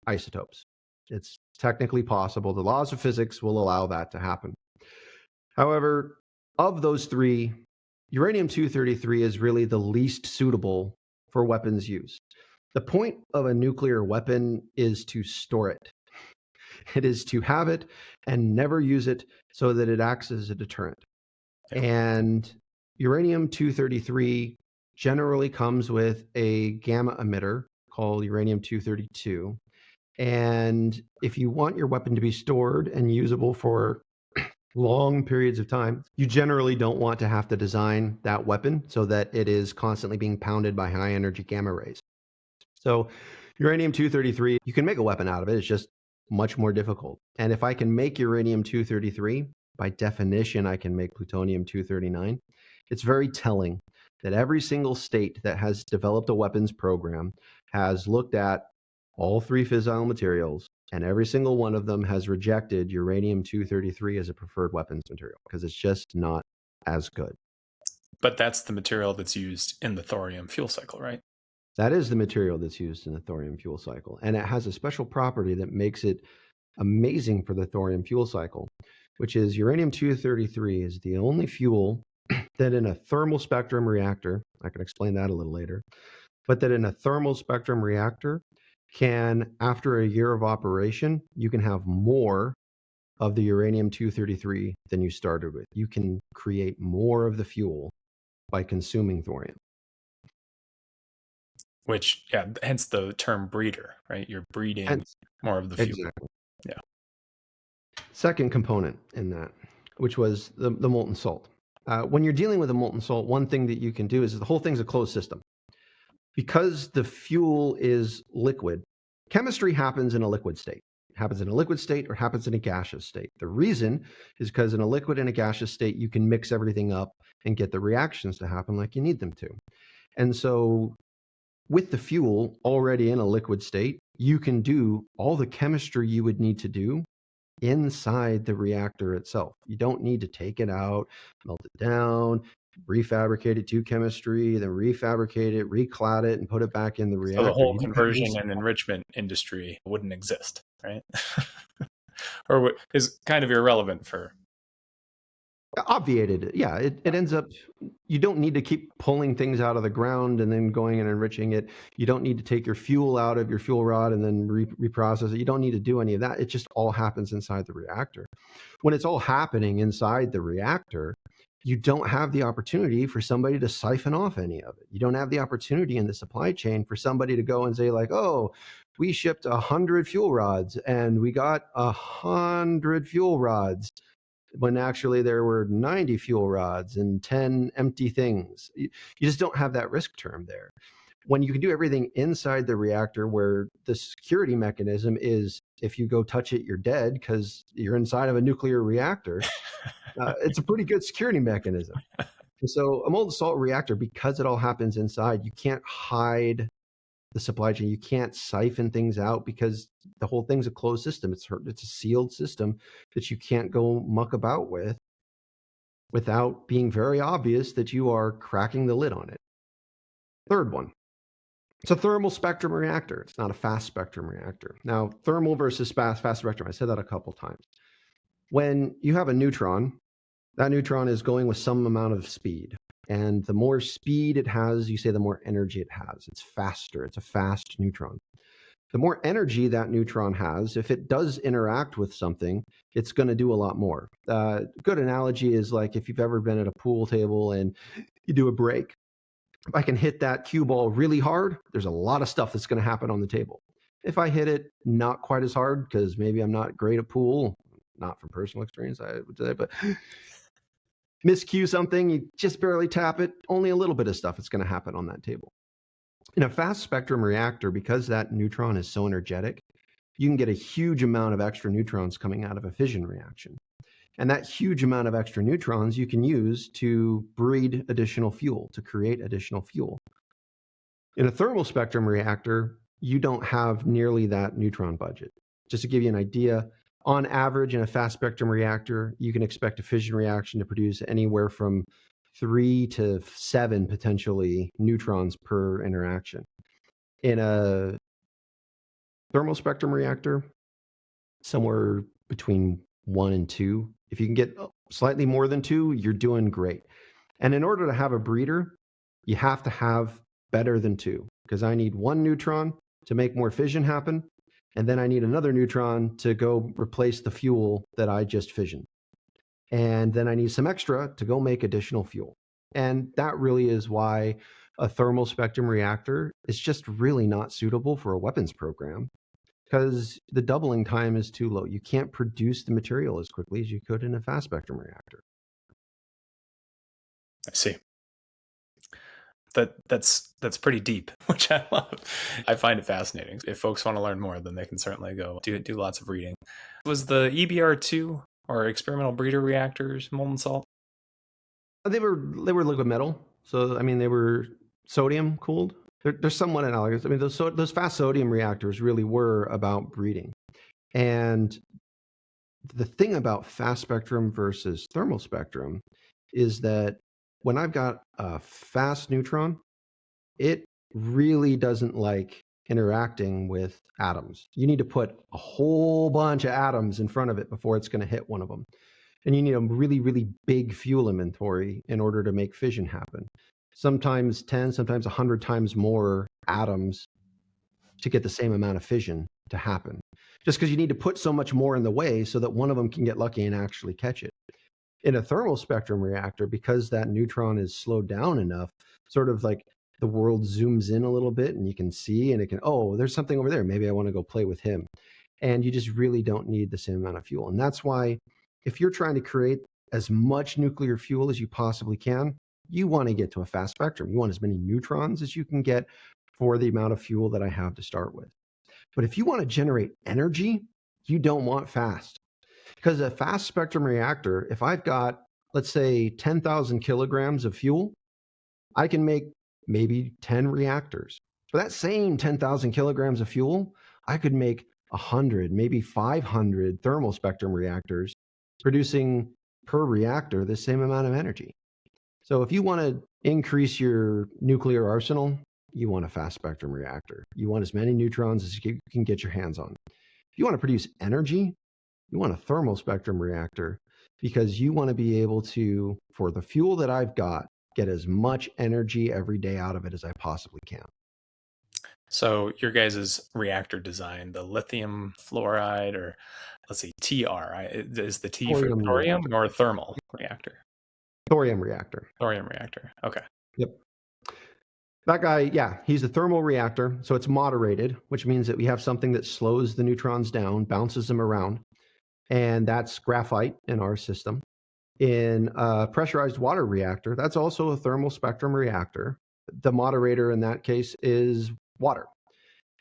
[SPEAKER 1] isotopes. It's technically possible. The laws of physics will allow that to happen. However, of those 3, uranium-233 is really the least suitable for weapons use. The point of a nuclear weapon is to store it. It is to have it and never use it so that it acts as a deterrent. And uranium-233 generally comes with a gamma emitter called uranium-232. And if you want your weapon to be stored and usable for long periods of time, you generally don't want to have to design that weapon so that it is constantly being pounded by high energy gamma rays. So uranium-233, you can make a weapon out of it. It's just much more difficult. And if I can make uranium-233, by definition, I can make plutonium-239. It's very telling that every single state that has developed a weapons program has looked at all 3 fissile materials, and every single one of them has rejected uranium-233 as a preferred weapons material because it's just not as good.
[SPEAKER 5] But that's the material that's used in the thorium fuel cycle, right?
[SPEAKER 1] That is the material that's used in the thorium fuel cycle, and it has a special property that makes it amazing for the thorium fuel cycle, which is uranium-233 is the only fuel that in a thermal spectrum reactor, I can explain that a little later, but that in a thermal spectrum reactor can, after a year of operation, you can have more of the uranium-233 than you started with. You can create more of the fuel by consuming thorium.
[SPEAKER 5] Which, yeah, hence the term breeder, right? You're breeding more of the fuel.
[SPEAKER 1] Exactly.
[SPEAKER 5] Yeah.
[SPEAKER 1] Second component in that, which was the molten salt. When you're dealing with a molten salt, one thing that you can do is the whole thing's a closed system. Because the fuel is liquid, chemistry happens in a liquid state. It happens in a liquid state or happens in a gaseous state. The reason is because in a liquid and a gaseous state, you can mix everything up and get the reactions to happen like you need them to. And so with the fuel already in a liquid state, you can do all the chemistry you would need to do inside the reactor itself. You don't need to take it out, melt it down, refabricate it to chemistry, then refabricate it, reclad it, and put it back in the reactor.
[SPEAKER 5] So the whole conversion and enrichment industry wouldn't exist, right? Or is kind of irrelevant for...
[SPEAKER 1] Obviated. Yeah, it ends up, you don't need to keep pulling things out of the ground and then going and enriching it. You don't need to take your fuel out of your fuel rod and then reprocess it. You don't need to do any of that. It just all happens inside the reactor. When it's all happening inside the reactor, you don't have the opportunity for somebody to siphon off any of it. You don't have the opportunity in the supply chain for somebody to go and say like, oh, we shipped 100 fuel rods and we got 100 fuel rods, when actually there were 90 fuel rods and 10 empty things. You just don't have that risk term there. when you can do everything inside the reactor, where the security mechanism is if you go touch it, you're dead because you're inside of a nuclear reactor, it's a pretty good security mechanism. And so a molten salt reactor, because it all happens inside, you can't hide the supply chain. You can't siphon things out because the whole thing's a closed system. It's a sealed system that you can't go muck about with without being very obvious that you are cracking the lid on it. Third one. It's a thermal spectrum reactor. It's not a fast spectrum reactor. Now, thermal versus fast spectrum, I said that a couple times. When you have a neutron, that neutron is going with some amount of speed. And the more speed it has, you say the more energy it has. It's faster. It's a fast neutron. The more energy that neutron has, if it does interact with something, it's going to do a lot more. Good analogy is like if you've ever been at a pool table and you do a break. If I can hit that cue ball really hard, there's a lot of stuff that's going to happen on the table. If I hit it not quite as hard, because maybe I'm not great at pool, not from personal experience, I would say, but miscue something, you just barely tap it, only a little bit of stuff is going to happen on that table. In a fast spectrum reactor, because that neutron is so energetic, you can get a huge amount of extra neutrons coming out of a fission reaction. And that huge amount of extra neutrons you can use to breed additional fuel, to create additional fuel. In a thermal spectrum reactor, you don't have nearly that neutron budget. Just to give you an idea, on average in a fast spectrum reactor, you can expect a fission reaction to produce anywhere from 3 to 7 potentially neutrons per interaction. In a thermal spectrum reactor, somewhere between 1 and 2. If you can get slightly more than 2, you're doing great. And in order to have a breeder, you have to have better than 2, because I need 1 neutron to make more fission happen, and then I need another neutron to go replace the fuel that I just fissioned. And then I need some extra to go make additional fuel. And that really is why a thermal spectrum reactor is just really not suitable for a weapons program, because the doubling time is too low. You can't produce the material as quickly as you could in a fast spectrum reactor.
[SPEAKER 5] I see. That's pretty deep, which I love. I find it fascinating. If folks want to learn more, then they can certainly go do lots of reading. Was the EBR2 or experimental breeder reactors molten salt?
[SPEAKER 1] They were liquid metal, so I mean they were sodium cooled. They're somewhat analogous. I mean those fast sodium reactors really were about breeding. And the thing about fast spectrum versus thermal spectrum is that when I've got a fast neutron, it really doesn't like interacting with atoms. You need to put a whole bunch of atoms in front of it before it's going to hit one of them. And you need a really, really big fuel inventory in order to make fission happen. Sometimes 10, sometimes 100 times more atoms to get the same amount of fission to happen. Just because you need to put so much more in the way so that one of them can get lucky and actually catch it. In a thermal spectrum reactor, because that neutron is slowed down enough, sort of like the world zooms in a little bit and you can see and it can, oh, there's something over there. Maybe I want to go play with him. And you just really don't need the same amount of fuel. And that's why if you're trying to create as much nuclear fuel as you possibly can, you want to get to a fast spectrum. You want as many neutrons as you can get for the amount of fuel that I have to start with. But if you want to generate energy, you don't want fast. Because a fast spectrum reactor, if I've got, let's say, 10,000 kilograms of fuel, I can make maybe 10 reactors. For that same 10,000 kilograms of fuel, I could make 100, maybe 500 thermal spectrum reactors, producing per reactor the same amount of energy. So if you want to increase your nuclear arsenal, you want a fast spectrum reactor. You want as many neutrons as you can get your hands on. If you want to produce energy, you want a thermal spectrum reactor, because you want to be able to, for the fuel that I've got, get as much energy every day out of it as I possibly can.
[SPEAKER 5] So your guys' reactor design, the lithium fluoride, or let's see, TR, is the T for thorium or thermal reactor?
[SPEAKER 1] Thorium reactor.
[SPEAKER 5] Thorium reactor. Okay.
[SPEAKER 1] Yep. That guy, yeah, he's a thermal reactor. So it's moderated, which means that we have something that slows the neutrons down, bounces them around. And that's graphite in our system. In a pressurized water reactor, that's also a thermal spectrum reactor. The moderator in that case is water.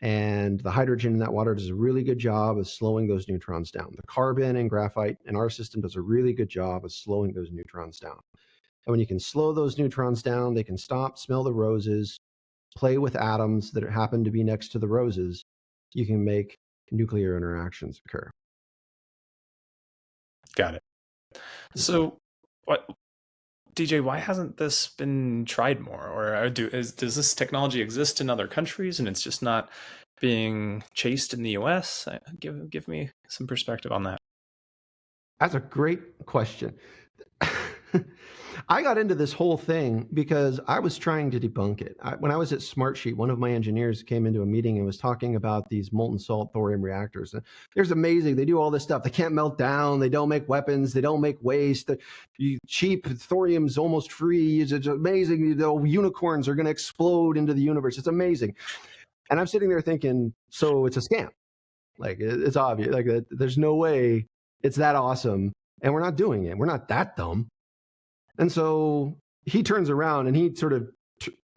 [SPEAKER 1] And the hydrogen in that water does a really good job of slowing those neutrons down. The carbon and graphite in our system does a really good job of slowing those neutrons down. And when you can slow those neutrons down, they can stop, smell the roses, play with atoms that happen to be next to the roses. You can make nuclear interactions occur.
[SPEAKER 5] Got it. So, what, DJ? Why hasn't this been tried more, or does this technology exist in other countries and it's just not being chased in the U.S.? Give me some perspective on that.
[SPEAKER 1] That's a great question. I got into this whole thing because I was trying to debunk it. When I was at Smartsheet, one of my engineers came into a meeting and was talking about these molten salt thorium reactors. They're amazing. They do all this stuff. They can't melt down. They don't make weapons. They don't make waste. Cheap thorium's almost free. It's amazing. The unicorns are going to explode into the universe. It's amazing. And I'm sitting there thinking, so it's a scam. Like, it's obvious. Like, there's no way it's that awesome. And we're not doing it. We're not that dumb. And so he turns around and he sort of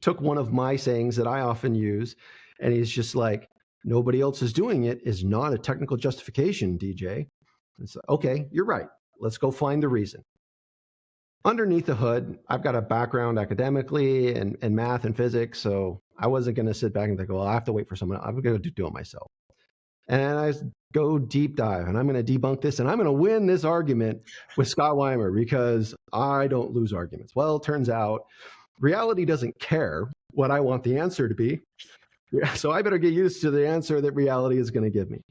[SPEAKER 1] took one of my sayings that I often use, and he's just like, nobody else is doing it is not a technical justification, DJ. And so, okay, you're right. Let's go find the reason. Underneath the hood, I've got a background academically and math and physics, so I wasn't going to sit back and think, well, I have to wait for someone. I'm going to do it myself. And I go deep dive, and I'm going to debunk this, and I'm going to win this argument with Scott Weimer because I don't lose arguments. Well, it turns out reality doesn't care what I want the answer to be. So I better get used to the answer that reality is going to give me.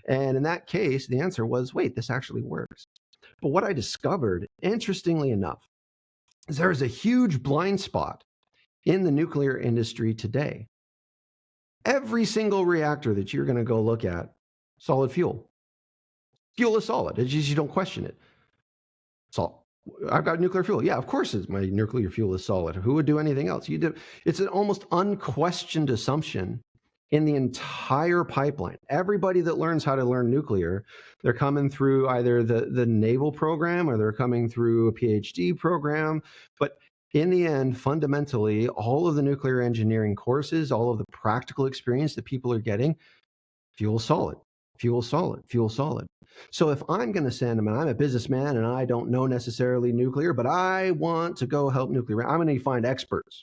[SPEAKER 1] And in that case, the answer was, wait, this actually works. But what I discovered, interestingly enough, is there is a huge blind spot in the nuclear industry today. Every single reactor that you're going to go look at, solid fuel. Fuel is solid. It's just you don't question it. So I've got nuclear fuel. Yeah, of course my nuclear fuel is solid. Who would do anything else? You do. It's an almost unquestioned assumption in the entire pipeline. Everybody that learns how to learn nuclear, they're coming through either the naval program or they're coming through a PhD program. But in the end, fundamentally, all of the nuclear engineering courses, all of the practical experience that people are getting, fuel solid, fuel solid, fuel solid. So if I'm going to send them, and I'm a businessman and I don't know necessarily nuclear, but I want to go help nuclear, I'm going to find experts.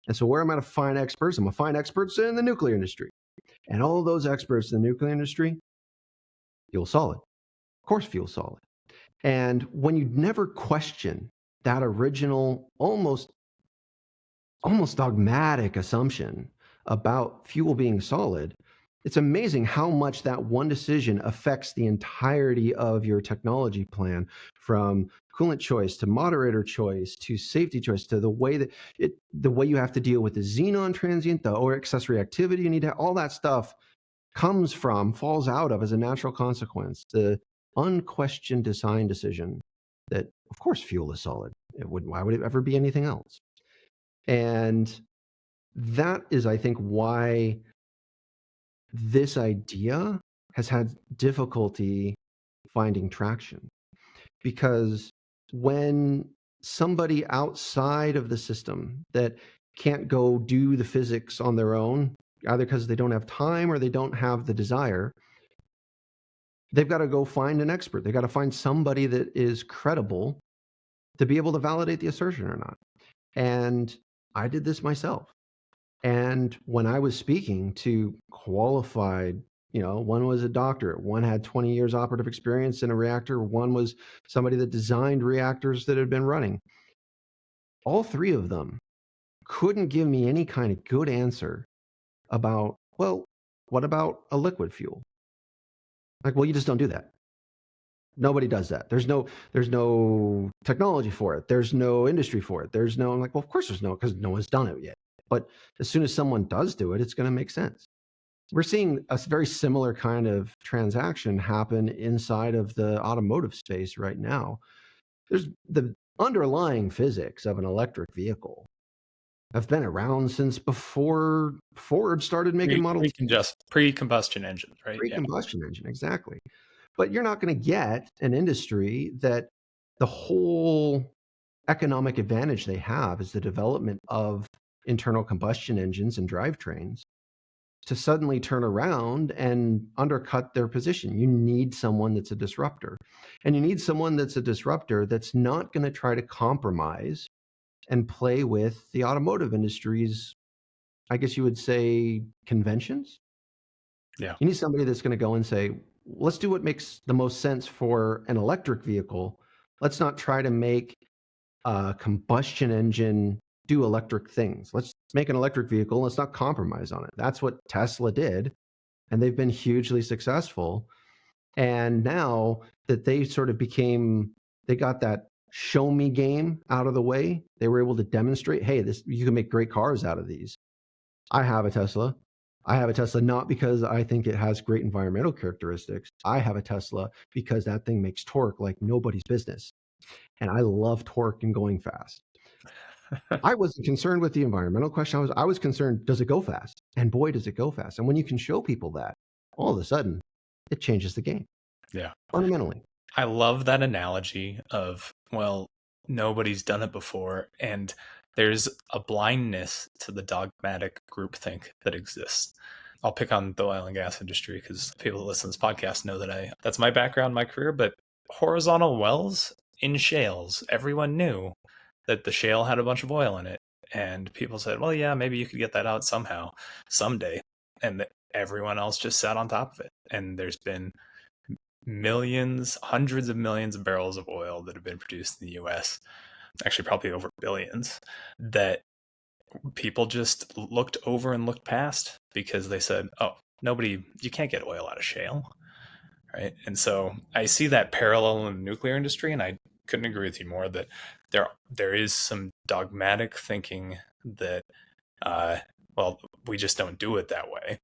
[SPEAKER 1] And so where am I going to find experts? I'm going to find experts in the nuclear industry. And all of those experts in the nuclear industry, fuel solid. Of course, fuel solid. And when you never question that original, almost dogmatic assumption about fuel being solid, it's amazing how much that one decision affects the entirety of your technology plan, from coolant choice to moderator choice to safety choice to the way you have to deal with the xenon transient, or excess reactivity you need to, all that stuff falls out of, as a natural consequence, the unquestioned design decision that, of course, fuel is solid. Why would it ever be anything else? And that is, I think, why this idea has had difficulty finding traction. Because when somebody outside of the system that can't go do the physics on their own, either because they don't have time or they don't have the desire, they've got to go find an expert. They've got to find somebody that is credible to be able to validate the assertion or not. And I did this myself. And when I was speaking to qualified, one was a doctor, one had 20 years operative experience in a reactor, one was somebody that designed reactors that had been running. All three of them couldn't give me any kind of good answer about, well, what about a liquid fuel? Like, well, you just don't do that. Nobody does that. There's no technology for it. There's no industry for it. I'm like, well, of course there's no, because no one's done it yet. But as soon as someone does do it, it's going to make sense. We're seeing a very similar kind of transaction happen inside of the automotive space right now. There's the underlying physics of an electric vehicle have been around since before Ford started making Model T.
[SPEAKER 5] Pre-combustion engines, right?
[SPEAKER 1] Pre-combustion engine, exactly. But you're not going to get an industry that the whole economic advantage they have is the development of internal combustion engines and drivetrains to suddenly turn around and undercut their position. You need someone that's a disruptor. And you need someone that's a disruptor that's not going to try to compromise and play with the automotive industry's, I guess you would say, conventions.
[SPEAKER 5] Yeah.
[SPEAKER 1] You need somebody that's going to go and say, let's do what makes the most sense for an electric vehicle. Let's not try to make a combustion engine do electric things. Let's make an electric vehicle. Let's not compromise on it. That's what Tesla did. And they've been hugely successful. And now that they sort of they got that show me game out of the way, they were able to demonstrate, hey, you can make great cars out of these. I have a Tesla. I have a Tesla not because I think it has great environmental characteristics. I have a Tesla because that thing makes torque like nobody's business. And I love torque and going fast. I wasn't concerned with the environmental question. I was concerned, does it go fast? And boy, does it go fast. And when you can show people that, all of a sudden, it changes the game.
[SPEAKER 5] Yeah.
[SPEAKER 1] Fundamentally.
[SPEAKER 5] I love that analogy of, well, nobody's done it before. And there's a blindness to the dogmatic groupthink that exists. I'll pick on the oil and gas industry because people that listen to this podcast know that that's my background, my career. But horizontal wells in shales, everyone knew that the shale had a bunch of oil in it. And people said, well, yeah, maybe you could get that out somehow, someday. And everyone else just sat on top of it. And there's been millions, hundreds of millions of barrels of oil that have been produced in the US, actually probably over billions, that people just looked over and looked past because they said, oh, you can't get oil out of shale, right? And so I see that parallel in the nuclear industry, and I couldn't agree with you more that there is some dogmatic thinking that, well, we just don't do it that way,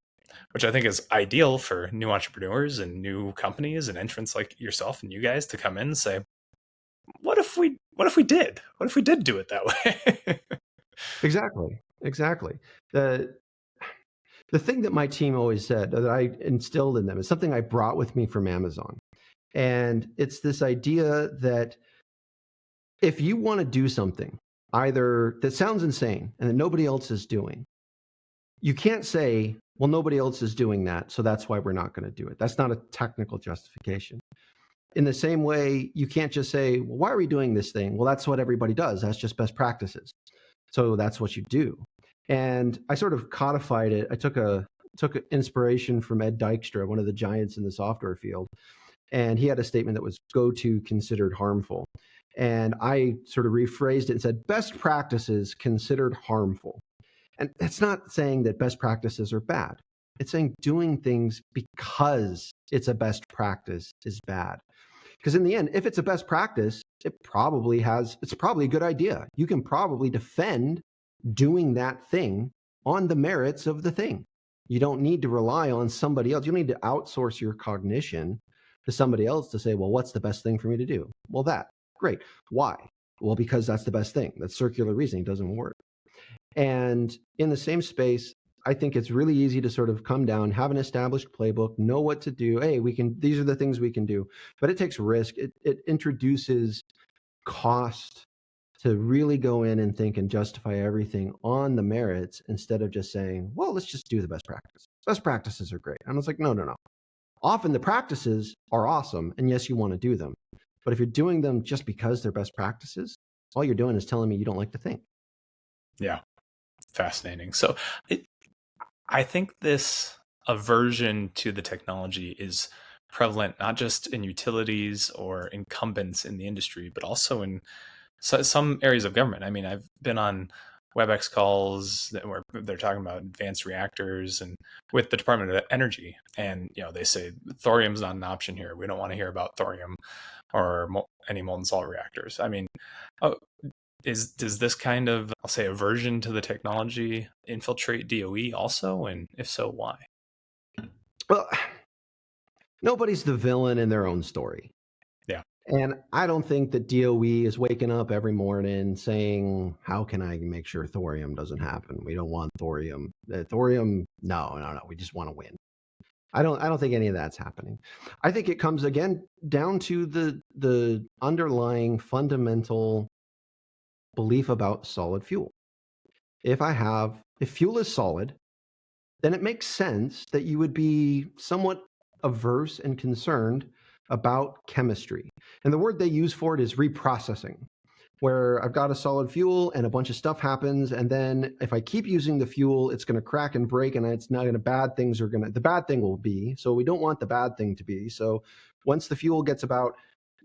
[SPEAKER 5] which I think is ideal for new entrepreneurs and new companies and entrants like yourself and you guys to come in and say, what if we did do it that way?
[SPEAKER 1] Exactly. The thing that my team always said that I instilled in them is something I brought with me from Amazon. And it's this idea that if you want to do something either that sounds insane and that nobody else is doing, you can't say, well, nobody else is doing that, so that's why we're not going to do it. That's not a technical justification. In the same way, you can't just say, well, why are we doing this thing? Well, that's what everybody does. That's just best practices. So that's what you do. And I sort of codified it. I took inspiration from Ed Dykstra, one of the giants in the software field. And he had a statement that was go to considered harmful. And I sort of rephrased it and said, best practices considered harmful. And that's not saying that best practices are bad. It's saying doing things because it's a best practice is bad. Because in the end, if it's a best practice, it's probably a good idea. You can probably defend doing that thing on the merits of the thing. You don't need to rely on somebody else. You don't need to outsource your cognition to somebody else to say, well, what's the best thing for me to do? Well, great. Why? Well, because that's the best thing. That circular reasoning doesn't work. And in the same space, I think it's really easy to sort of come down, have an established playbook, know what to do. Hey, these are the things we can do, but it takes risk. It introduces cost to really go in and think and justify everything on the merits instead of just saying, well, let's just do the best practice. Best practices are great. And it's like, no. Often the practices are awesome. And yes, you want to do them. But if you're doing them just because they're best practices, all you're doing is telling me you don't like to think.
[SPEAKER 5] Yeah. Fascinating. So I think this aversion to the technology is prevalent, not just in utilities or incumbents in the industry, but also in some areas of government. I mean, I've been on WebEx calls where they're talking about advanced reactors and with the Department of Energy. And, they say thorium's not an option here. We don't want to hear about thorium or any molten salt reactors. I mean, does this kind of, I'll say, aversion to the technology infiltrate DOE also? And if so, why?
[SPEAKER 1] Well, nobody's the villain in their own story.
[SPEAKER 5] Yeah.
[SPEAKER 1] And I don't think that DOE is waking up every morning saying, how can I make sure thorium doesn't happen? We don't want thorium. Thorium, no. We just want to win. I don't think any of that's happening. I think it comes again down to the underlying fundamental belief about solid fuel. if fuel is solid, then it makes sense that you would be somewhat averse and concerned about chemistry. And the word they use for it is reprocessing, where I've got a solid fuel and a bunch of stuff happens. And then if I keep using the fuel, it's going to crack and break, and it's not going to, the bad thing will be. So we don't want the bad thing to be. So once the fuel gets about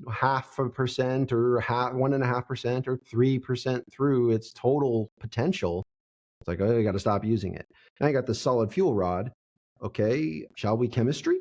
[SPEAKER 1] 0.5% or 1.5% or 3% through its total potential, it's like, oh, you got to stop using it. And I got the solid fuel rod. Okay, shall we chemistry?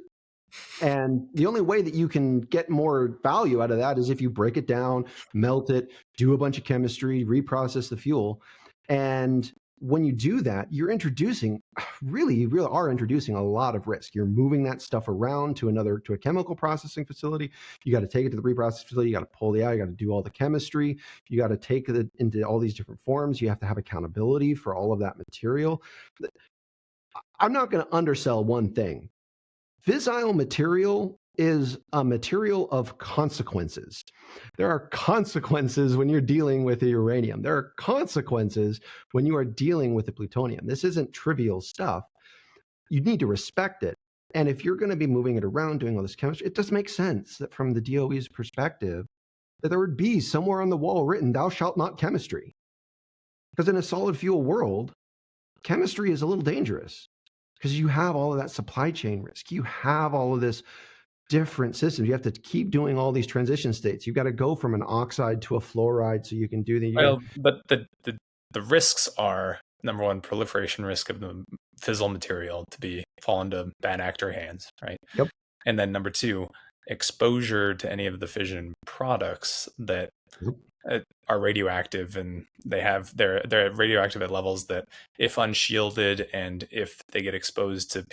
[SPEAKER 1] And the only way that you can get more value out of that is if you break it down, melt it, do a bunch of chemistry, reprocess the fuel. And when you do that, you're introducing, you really are introducing a lot of risk. You're moving that stuff around to a chemical processing facility. You got to take it to the reprocess facility. You got to pull it out. You got to do all the chemistry. You got to take it into all these different forms. You have to have accountability for all of that material. I'm not going to undersell one thing. Fissile material is a material of consequences. There are consequences when you're dealing with the uranium. There are consequences when you are dealing with the plutonium. This isn't trivial stuff. You need to respect it. And if you're going to be moving it around, doing all this chemistry, it does make sense that from the DOE's perspective, that there would be somewhere on the wall written, "Thou shalt not chemistry." Because in a solid fuel world, chemistry is a little dangerous, because you have all of that supply chain risk. You have all of this different systems. You have to keep doing all these transition states. You've got to go from an oxide to a fluoride so you can do the...
[SPEAKER 5] Well, but the risks are, number one, proliferation risk of the fissile material to fall into bad actor hands, right?
[SPEAKER 1] Yep.
[SPEAKER 5] And then number two, exposure to any of the fission products that are radioactive, and they're radioactive at levels that, if unshielded and if they get exposed to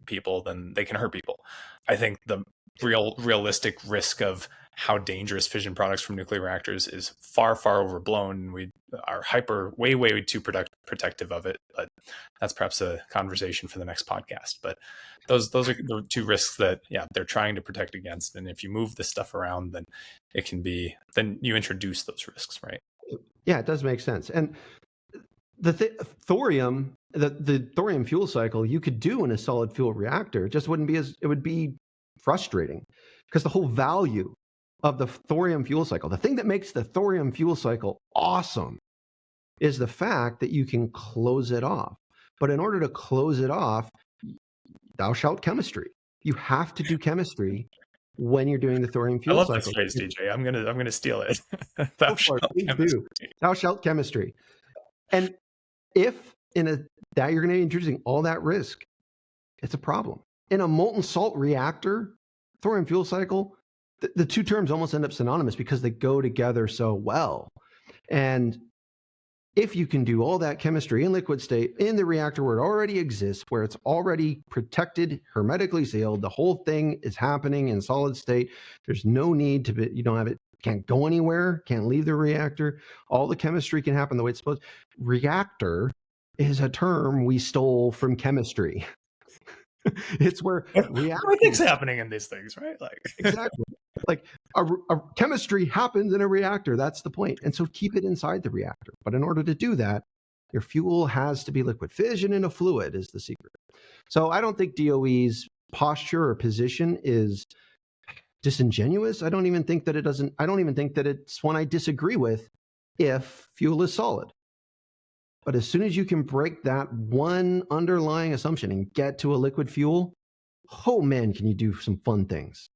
[SPEAKER 5] people, then they can hurt people. I think the realistic risk of how dangerous fission products from nuclear reactors is far overblown. We are way too protective of it, but that's perhaps a conversation for the next podcast. But those are the two risks that, they're trying to protect against. And if you move this stuff around, then then you introduce those risks, right?
[SPEAKER 1] Yeah, it does make sense. And the thorium, the thorium fuel cycle, you could do in a solid fuel reactor. It just wouldn't be it would be frustrating, because the whole value of the thorium fuel cycle, the thing that makes the thorium fuel cycle awesome, is the fact that you can close it off. But in order to close it off, thou shalt chemistry. You have to do chemistry when you're doing the thorium fuel cycle.
[SPEAKER 5] I love this phrase, DJ. I'm gonna steal it. Thou
[SPEAKER 1] shalt chemistry. And if that you're going to be introducing all that risk, it's a problem. In a molten salt reactor, thorium fuel cycle, the two terms almost end up synonymous because they go together so well. And if you can do all that chemistry in liquid state in the reactor where it already exists, where it's already protected, hermetically sealed, the whole thing is happening in solid state. There's no need you don't have it, can't go anywhere, can't leave the reactor. All the chemistry can happen the way it's supposed. Reactor is a term we stole from chemistry. It's where
[SPEAKER 5] everything's happening in these things, right? Like
[SPEAKER 1] exactly. Like a chemistry happens in a reactor. That's the point. And so keep it inside the reactor. But in order to do that, your fuel has to be liquid. Fission in a fluid is the secret. So I don't think DOE's posture or position is disingenuous. I don't even think that it's one I disagree with if fuel is solid. But as soon as you can break that one underlying assumption and get to a liquid fuel, oh man, can you do some fun things.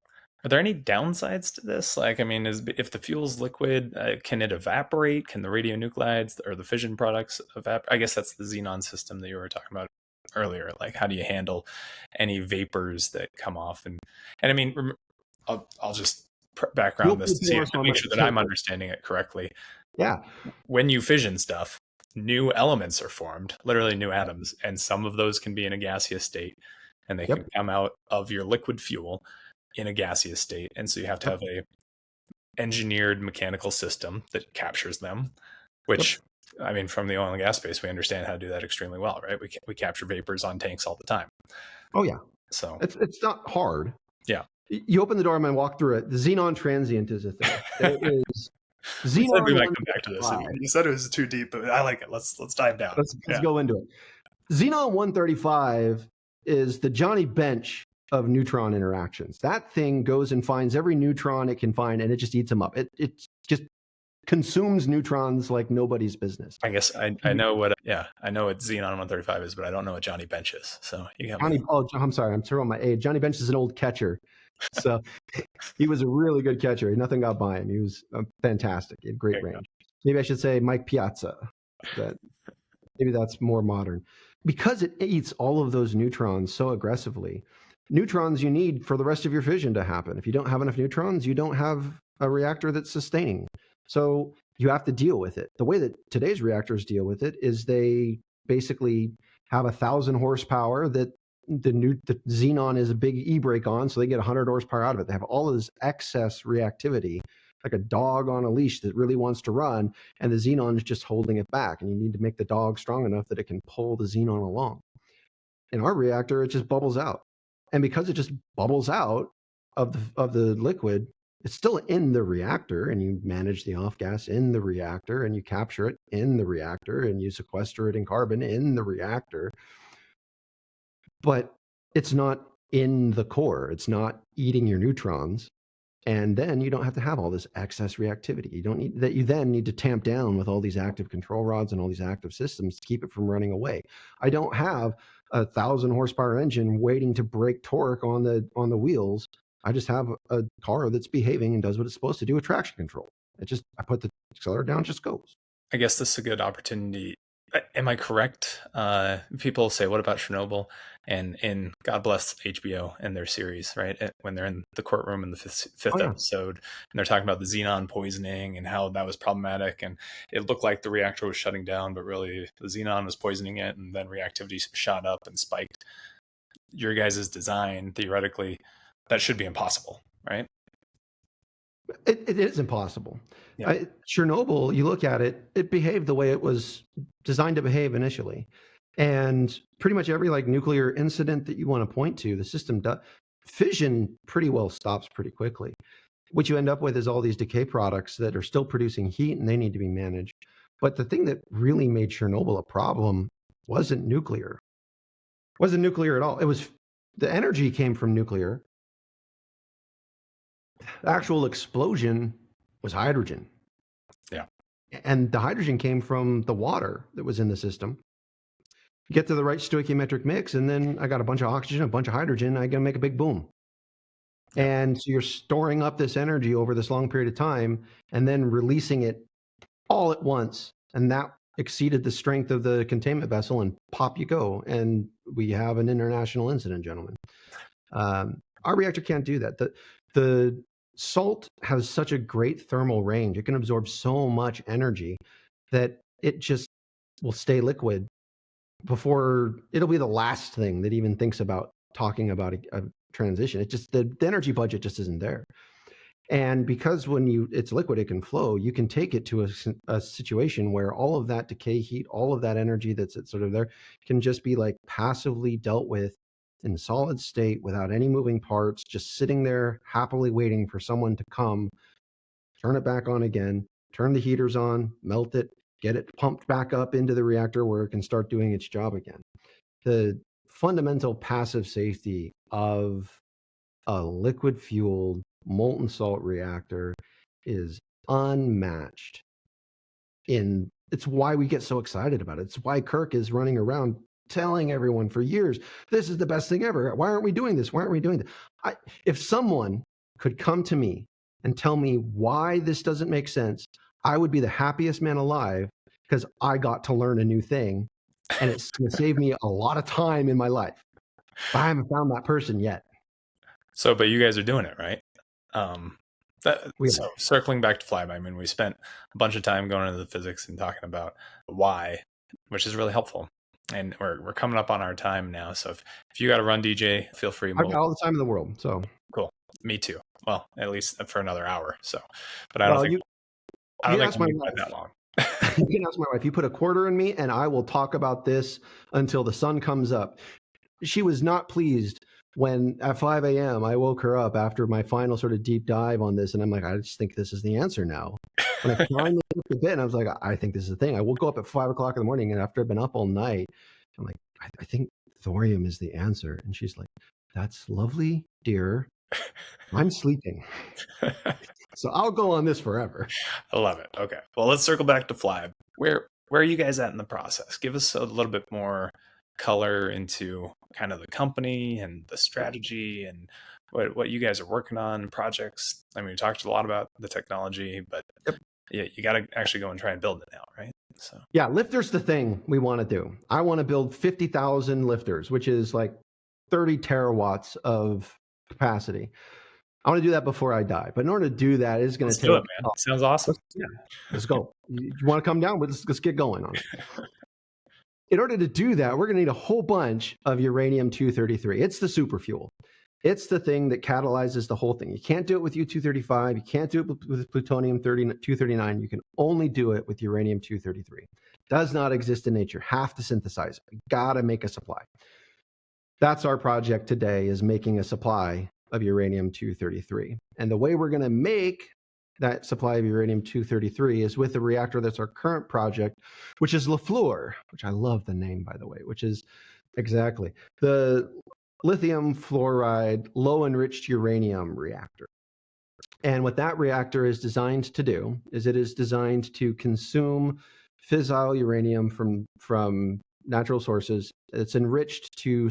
[SPEAKER 5] Are there any downsides to this? Like, I mean, if the fuel's liquid, can it evaporate? Can the radionuclides or the fission products evaporate? I guess that's the xenon system that you were talking about earlier. Like, how do you handle any vapors that come off? And I mean, I'll just background this to make sure that I'm understanding it correctly.
[SPEAKER 1] Yeah.
[SPEAKER 5] When you fission stuff, new elements are formed, literally new atoms, and some of those can be in a gaseous state, and they can come out of your liquid fuel in a gaseous state. And so you have to have a engineered mechanical system that captures them, which, I mean, from the oil and gas space, we understand how to do that extremely well, right? We capture vapors on tanks all the time.
[SPEAKER 1] Oh yeah.
[SPEAKER 5] So
[SPEAKER 1] it's not hard.
[SPEAKER 5] Yeah.
[SPEAKER 1] You open the door and walk through it. The xenon transient is a thing. It is
[SPEAKER 5] We said we
[SPEAKER 1] Xenon
[SPEAKER 5] might come back to this.
[SPEAKER 1] 135.
[SPEAKER 5] You said it was too deep, but I like it. Let's dive down.
[SPEAKER 1] Let's
[SPEAKER 5] Yeah.
[SPEAKER 1] go into it. Xenon 135 is the Johnny Bench of neutron interactions. That thing goes and finds every neutron it can find, and it just eats them up. It just consumes neutrons like nobody's business.
[SPEAKER 5] I guess I know what. Yeah, I know what Xenon 135 is, but I don't know what Johnny Bench is. So you got me.
[SPEAKER 1] Oh, I'm sorry, I'm throwing my age. Johnny Bench is an old catcher, so he was a really good catcher. Nothing got by him. He was fantastic. He had great range. Maybe I should say Mike Piazza. Maybe that's more modern. Because it eats all of those neutrons so aggressively, neutrons you need for the rest of your fission to happen. If you don't have enough neutrons, you don't have a reactor that's sustaining. So you have to deal with it. The way that today's reactors deal with it is they basically have 1,000 horsepower that the xenon is a big e-brake on, so they get 100 horsepower out of it. They have all of this excess reactivity, like a dog on a leash that really wants to run, and the xenon is just holding it back. And you need to make the dog strong enough that it can pull the xenon along. In our reactor, it just bubbles out. And because it just bubbles out of the liquid, it's still in the reactor, and you manage the off gas in the reactor, and you capture it in the reactor, and you sequester it in carbon in the reactor. But it's not in the core. It's not eating your neutrons. And then you don't have to have all this excess reactivity. You don't need that. You then need to tamp down with all these active control rods and all these active systems to keep it from running away. I don't have 1,000 horsepower engine waiting to break torque on the wheels. I just have a car that's behaving and does what it's supposed to do with traction control. I put the accelerator down, it just goes.
[SPEAKER 5] I guess this is a good opportunity. Am I correct? People say, what about Chernobyl? And in God bless HBO and their series, right? When they're in the courtroom in the fifth episode, and they're talking about the xenon poisoning and how that was problematic. And it looked like the reactor was shutting down, but really the xenon was poisoning it. And then reactivity shot up and spiked. Your guys' design, theoretically, that should be impossible, right?
[SPEAKER 1] It is impossible.
[SPEAKER 5] Yeah.
[SPEAKER 1] Chernobyl, you look at it, it behaved the way it was designed to behave initially. And pretty much every nuclear incident that you want to point to, the system does. Fission pretty well stops pretty quickly. What you end up with is all these decay products that are still producing heat, and they need to be managed. But the thing that really made Chernobyl a problem wasn't nuclear. It wasn't nuclear at all. It was the energy came from nuclear. The actual explosion was hydrogen.
[SPEAKER 5] Yeah.
[SPEAKER 1] And the hydrogen came from the water that was in the system. You get to the right stoichiometric mix, and then I got a bunch of oxygen, a bunch of hydrogen, I gotta make a big boom. And so you're storing up this energy over this long period of time and then releasing it all at once. And that exceeded the strength of the containment vessel, and pop you go. And we have an international incident, gentlemen. Our reactor can't do that. The salt has such a great thermal range. It can absorb so much energy that it just will stay liquid before it'll be the last thing that even thinks about talking about a transition. It just, the energy budget just isn't there. And because when it's liquid, it can flow, you can take it to a situation where all of that decay heat, all of that energy that's sort of there can just be passively dealt with in solid state without any moving parts, just sitting there happily waiting for someone to come, turn it back on again, turn the heaters on, melt it, get it pumped back up into the reactor where it can start doing its job again. The fundamental passive safety of a liquid fueled molten salt reactor is unmatched. It's why we get so excited about it. It's why Kirk is running around telling everyone for years, this is the best thing ever. Why aren't we doing this? Why aren't we doing that? If someone could come to me and tell me why this doesn't make sense, I would be the happiest man alive, because I got to learn a new thing, and it's going to save me a lot of time in my life. But I haven't found that person yet.
[SPEAKER 5] So, but you guys are doing it, right? So circling back to Flibe, I mean, we spent a bunch of time going into the physics and talking about why, which is really helpful. And we're coming up on our time now. So if you got to run, DJ, feel free.
[SPEAKER 1] I've got all the time in the world. So
[SPEAKER 5] cool. Me too. Well, at least for another hour. So, but I don't think we'll that long.
[SPEAKER 1] You can ask my wife. You put a quarter in me, and I will talk about this until the sun comes up. She was not pleased when at 5 a.m. I woke her up after my final sort of deep dive on this, and I'm like, I just think this is the answer now. When I finally looked at it, and I was like, I think this is the thing. I will go up at 5 o'clock in the morning, and after I've been up all night, I'm like, I think thorium is the answer. And she's like, that's lovely, dear. I'm sleeping. So I'll go on this forever.
[SPEAKER 5] I love it. Okay. Well, let's circle back to Flibe. Where are you guys at in the process? Give us a little bit more color into kind of the company and the strategy and what you guys are working on, projects. I mean, we talked a lot about the technology, but yeah, you got to actually go and try and build it now, right? So
[SPEAKER 1] yeah, lifters the thing we want to do. I want to build 50,000 lifters, which is like 30 terawatts of capacity. I want to do that before I die. But in order to do that, it's going to take.
[SPEAKER 5] do it, man. Sounds awesome.
[SPEAKER 1] Let's go. You want to come down? Let's get going on it. In order to do that, we're going to need a whole bunch of uranium-233. It's the super fuel. It's the thing that catalyzes the whole thing. You can't do it with U-235. You can't do it with plutonium-239. You can only do it with uranium-233. Does not exist in nature. Have to synthesize it. Got to make a supply. That's our project today, is making a supply of uranium-233. And the way we're going to make that supply of uranium-233 is with the reactor that's our current project, which is LaFleur, which I love the name, by the way, which is exactly the lithium fluoride low enriched uranium reactor. And what that reactor is designed to do is it is designed to consume fissile uranium from natural sources. It's enriched to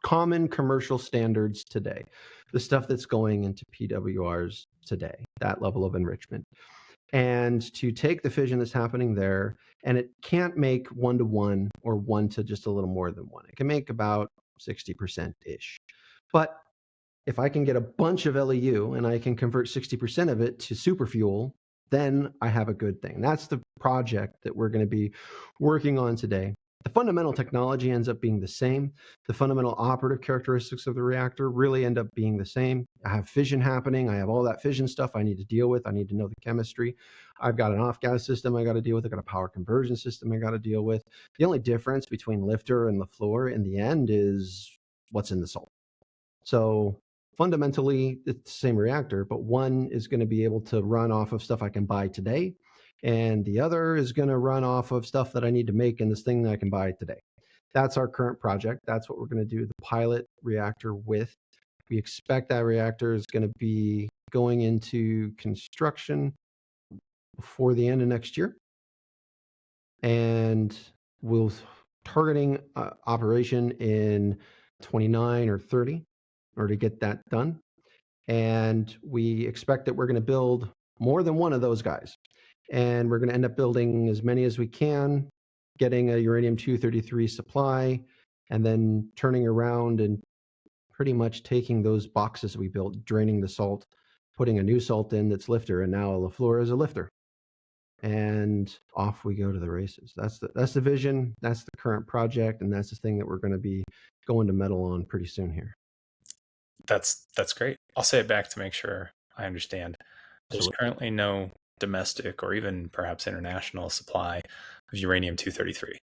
[SPEAKER 1] common commercial standards today, the stuff that's going into PWRs today, that level of enrichment. And to take the fission that's happening there, and it can't make 1-to-1 or 1 to just a little more than 1. It can make about 60%-ish. But if I can get a bunch of LEU and I can convert 60% of it to superfuel, then I have a good thing. That's the project that we're going to be working on today. The fundamental technology ends up being the same. The fundamental operative characteristics of the reactor really end up being the same. I have fission happening. I have all that fission stuff I need to deal with. I need to know the chemistry. I've got an off-gas system I got to deal with. I've got a power conversion system I got to deal with. The only difference between lifter and LaFleur in the end is what's in the salt. So fundamentally, it's the same reactor, but one is going to be able to run off of stuff I can buy today, and the other is going to run off of stuff that I need to make in this thing that I can buy today. That's our current project. That's what we're going to do the pilot reactor with. We expect that reactor is going to be going into construction before the end of next year. And we'll targeting operation in 29 or 30 in order to get that done. And we expect that we're going to build more than one of those guys. And we're going to end up building as many as we can, getting a uranium-233 supply, and then turning around and pretty much taking those boxes we built, draining the salt, putting a new salt in that's lifter, and now LaFleur is a lifter. And off we go to the races. That's the vision, that's the current project, and that's the thing that we're going to be going to metal on pretty soon here.
[SPEAKER 5] That's great. I'll say it back to make sure I understand. There's currently no domestic or even perhaps international supply of uranium-233.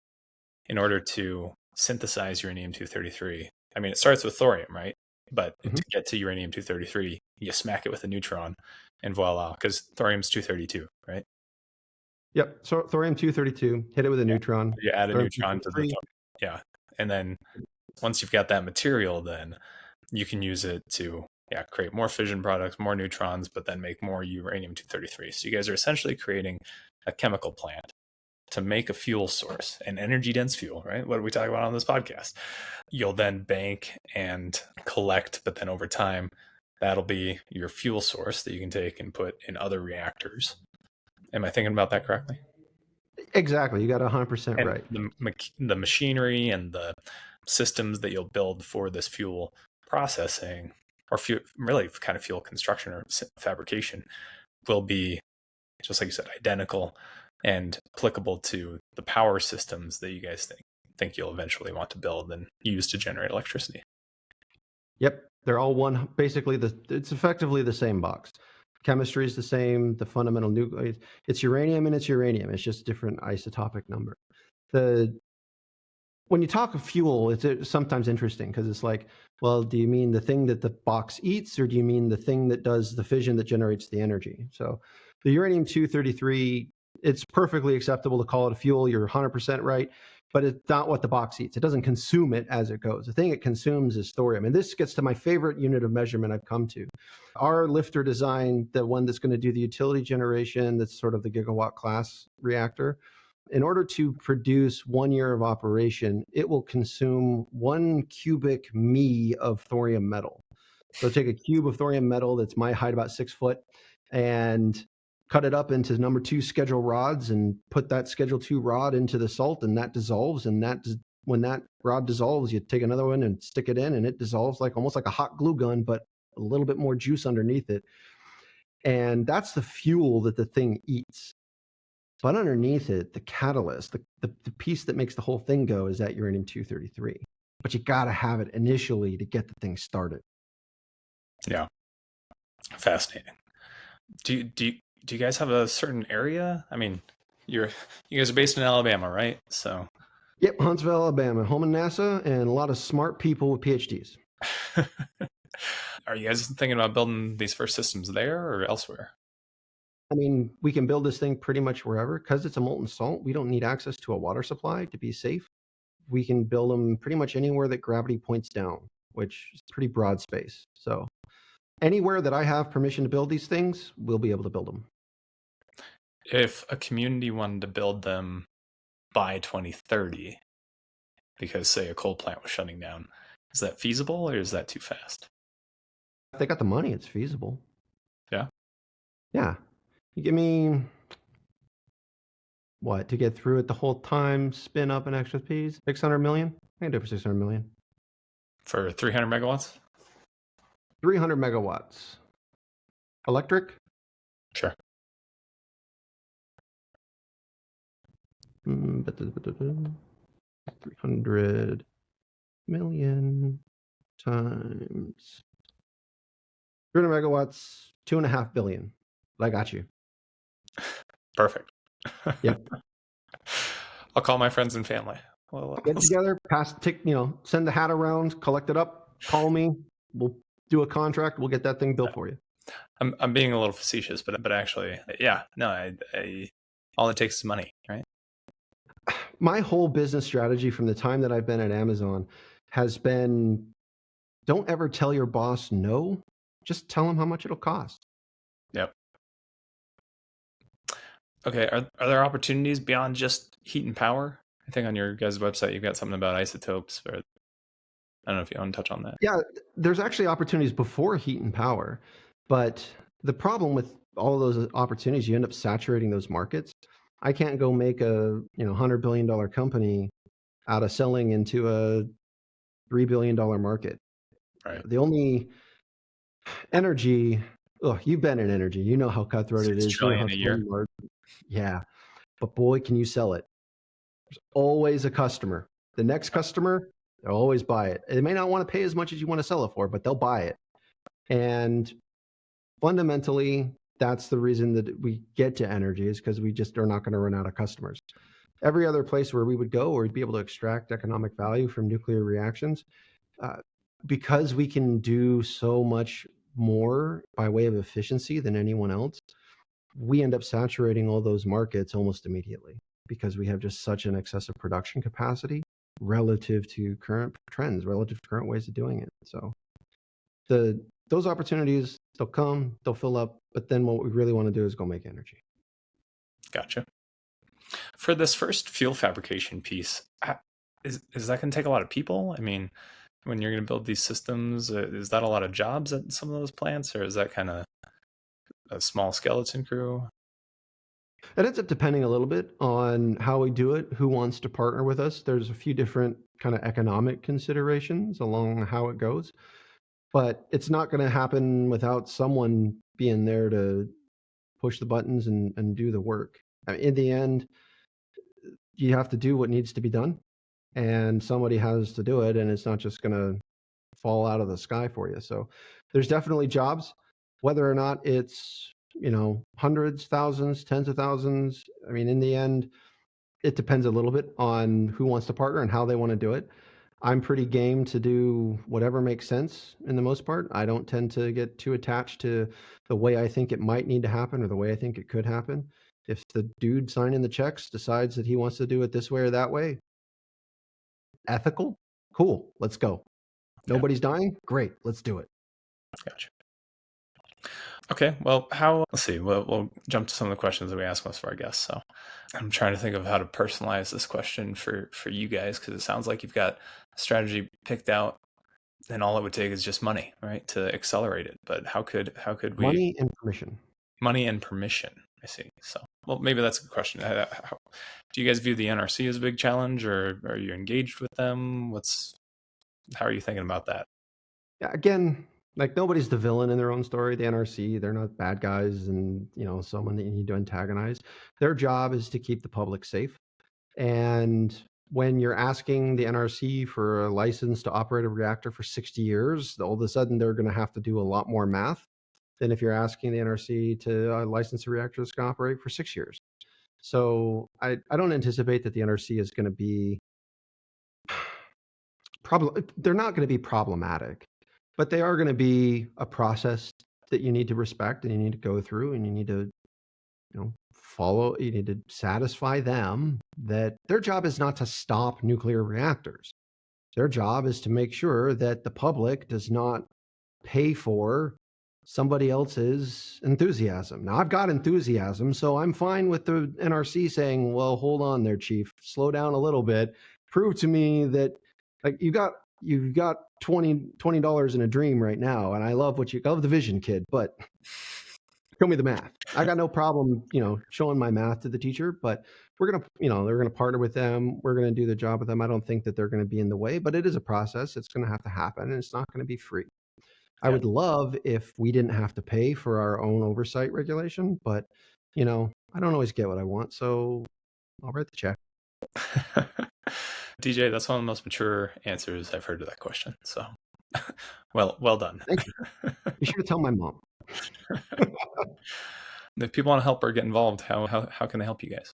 [SPEAKER 5] In order to synthesize uranium-233, I mean, it starts with thorium, right? But to get to uranium-233, you smack it with a neutron and voila, because thorium's 232, right?
[SPEAKER 1] Yep. So thorium-232, hit it with a neutron.
[SPEAKER 5] You add a neutron to the yeah. And then once you've got that material, then you can use it to create more fission products, more neutrons, but then make more uranium-233. So you guys are essentially creating a chemical plant to make a fuel source, an energy-dense fuel, right? What do we talk about on this podcast? You'll then bank and collect, but then over time, that'll be your fuel source that you can take and put in other reactors. Am I thinking about that correctly?
[SPEAKER 1] Exactly. You got 100% right.
[SPEAKER 5] The machinery and the systems that you'll build for this fuel processing or really kind of fuel construction or fabrication will be, just like you said, identical and applicable to the power systems that you guys think you'll eventually want to build and use to generate electricity.
[SPEAKER 1] Yep. They're all basically it's effectively the same box. Chemistry is the same, the fundamental nucleus. It's uranium and it's uranium. It's just a different isotopic number. When you talk of fuel, it's sometimes interesting because it's like, well, do you mean the thing that the box eats, or do you mean the thing that does the fission that generates the energy? So The uranium-233, it's perfectly acceptable to call it a fuel. You're 100% right, but it's not what the box eats. It doesn't consume it as it goes. The thing it consumes is thorium. And this gets to my favorite unit of measurement I've come to. Our lifter design, the one that's going to do the utility generation, that's sort of the gigawatt class reactor, in order to produce 1 year of operation, it will consume 1 cubic me of thorium metal. So take a cube of thorium metal that's my height, about 6 foot, and cut it up into number 2 schedule rods and put that schedule 2 rod into the salt, and that dissolves. And when that rod dissolves, you take another one and stick it in, and it dissolves like almost like a hot glue gun, but a little bit more juice underneath it. And that's the fuel that the thing eats. But underneath it, the catalyst, the piece that makes the whole thing go, is that uranium-233. But you got to have it initially to get the thing started.
[SPEAKER 5] Yeah. Fascinating. Do you guys have a certain area? I mean, you guys are based in Alabama, right? So.
[SPEAKER 1] Yep, Huntsville, Alabama, home of NASA, and a lot of smart people with PhDs.
[SPEAKER 5] Are you guys thinking about building these first systems there or elsewhere?
[SPEAKER 1] I mean, we can build this thing pretty much wherever. Because it's a molten salt, we don't need access to a water supply to be safe. We can build them pretty much anywhere that gravity points down, which is pretty broad space. So anywhere that I have permission to build these things, we'll be able to build them.
[SPEAKER 5] If a community wanted to build them by 2030, because say a coal plant was shutting down, is that feasible or is that too fast?
[SPEAKER 1] If they got the money, it's feasible.
[SPEAKER 5] Yeah.
[SPEAKER 1] Yeah. You give me what to get through it the whole time, spin up an extra piece, 600 million? I can do it for 600 million.
[SPEAKER 5] For 300 megawatts?
[SPEAKER 1] 300 megawatts. Electric?
[SPEAKER 5] Sure.
[SPEAKER 1] 300 million times 300 megawatts, 2.5 billion. I got you.
[SPEAKER 5] Perfect.
[SPEAKER 1] Yep.
[SPEAKER 5] I'll call my friends and family.
[SPEAKER 1] Get together, send the hat around, collect it up, call me. We'll do a contract. We'll get that thing built for you.
[SPEAKER 5] I'm being a little facetious, but actually, yeah, no, all it takes is money, right?
[SPEAKER 1] My whole business strategy from the time that I've been at Amazon has been, don't ever tell your boss no. Just tell him how much it'll cost.
[SPEAKER 5] Yep. Okay, are there opportunities beyond just heat and power? I think on your guys' website you've got something about isotopes, or I don't know if you want to touch on that.
[SPEAKER 1] Yeah, there's actually opportunities before heat and power, but the problem with all of those opportunities, you end up saturating those markets. I can't go make a $100 billion company out of selling into a $3 billion market.
[SPEAKER 5] Right.
[SPEAKER 1] The only energy, you've been in energy, you know how cutthroat it is.
[SPEAKER 5] $6 trillion a year.
[SPEAKER 1] Yeah, but boy, can you sell it. There's always a customer. The next customer, they'll always buy it. They may not want to pay as much as you want to sell it for, but they'll buy it. And fundamentally, that's the reason that we get to energy, is because we just are not going to run out of customers. Every other place where we would go or we'd be able to extract economic value from nuclear reactions, because we can do so much more by way of efficiency than anyone else, we end up saturating all those markets almost immediately, because we have just such an excessive production capacity relative to current trends, relative to current ways of doing it. So those opportunities, they'll come, they'll fill up, but then what we really want to do is go make energy.
[SPEAKER 5] Gotcha. For this first fuel fabrication piece, is that going to take a lot of people? I mean, when you're going to build these systems, is that a lot of jobs at some of those plants, or is that kind of a small skeleton crew?
[SPEAKER 1] It ends up depending a little bit on how we do it, who wants to partner with us. There's a few different kind of economic considerations along how it goes, but it's not going to happen without someone being there to push the buttons and do the work. In the end, you have to do what needs to be done, and somebody has to do it, and it's not just going to fall out of the sky for you. So there's definitely jobs, whether or not it's hundreds, thousands, tens of thousands. I mean, in the end, it depends a little bit on who wants to partner and how they want to do it. I'm pretty game to do whatever makes sense in the most part. I don't tend to get too attached to the way I think it might need to happen or the way I think it could happen. If the dude signing the checks decides that he wants to do it this way or that way, ethical, cool, let's go. Nobody's dying? Great, let's do it.
[SPEAKER 5] Gotcha. Okay, well, let's see, we'll jump to some of the questions that we ask most of our guests. So I'm trying to think of how to personalize this question for you guys, because it sounds like you've got a strategy picked out and all it would take is just money, right, to accelerate it. But how could we...
[SPEAKER 1] Money and permission.
[SPEAKER 5] Money and permission, I see. So, well, maybe that's a good question. Do you guys view the NRC as a big challenge, or are you engaged with them? How are you thinking about that?
[SPEAKER 1] Yeah, again, like nobody's the villain in their own story. The NRC, they're not bad guys and, someone that you need to antagonize. Their job is to keep the public safe. And when you're asking the NRC for a license to operate a reactor for 60 years, all of a sudden they're going to have to do a lot more math than if you're asking the NRC to license a reactor that's going to operate for 6 years. So I don't anticipate that the NRC is going to be they're not going to be problematic, but they are going to be a process that you need to respect and you need to go through and you need to, follow. You need to satisfy them that their job is not to stop nuclear reactors. Their job is to make sure that the public does not pay for somebody else's enthusiasm. Now, I've got enthusiasm, so I'm fine with the NRC saying, well, hold on there, chief, slow down a little bit. Prove to me that like you've got $20 in a dream right now. And I love the vision, kid, but show me the math. I got no problem, showing my math to the teacher, but we're going to, they're going to partner with them. We're going to do the job with them. I don't think that they're going to be in the way, but it is a process. It's going to have to happen and it's not going to be free. I would love if we didn't have to pay for our own oversight regulation, but I don't always get what I want. So I'll write the check.
[SPEAKER 5] DJ, that's one of the most mature answers I've heard to that question. So well done.
[SPEAKER 1] Thank you. Be sure to tell my mom.
[SPEAKER 5] If people want to help or get involved, how can they help you guys?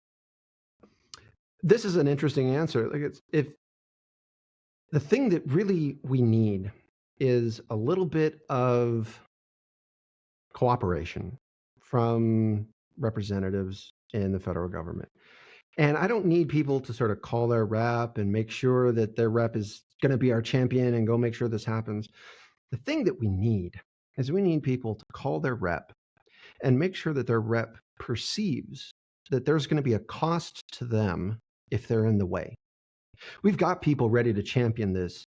[SPEAKER 1] This is an interesting answer. If the thing that really we need is a little bit of cooperation from representatives in the federal government. And I don't need people to sort of call their rep and make sure that their rep is going to be our champion and go make sure this happens. The thing that we need is we need people to call their rep and make sure that their rep perceives that there's going to be a cost to them if they're in the way. We've got people ready to champion this,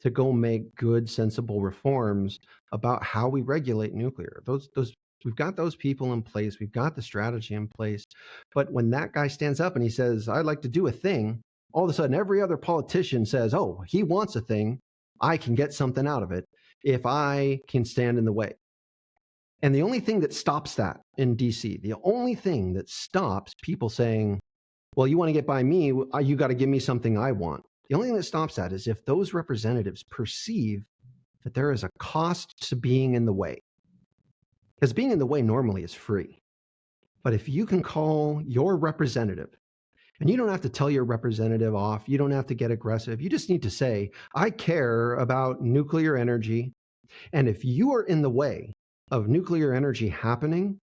[SPEAKER 1] to go make good, sensible reforms about how we regulate nuclear. We've got those people in place. We've got the strategy in place. But when that guy stands up and he says, I'd like to do a thing, all of a sudden every other politician says, oh, he wants a thing. I can get something out of it if I can stand in the way. And the only thing that stops that in DC, the only thing that stops people saying, well, you want to get by me, you got to give me something I want. The only thing that stops that is if those representatives perceive that there is a cost to being in the way. Because being in the way normally is free. But if you can call your representative, and you don't have to tell your representative off, you don't have to get aggressive, you just need to say, I care about nuclear energy, and if you are in the way of nuclear energy happening,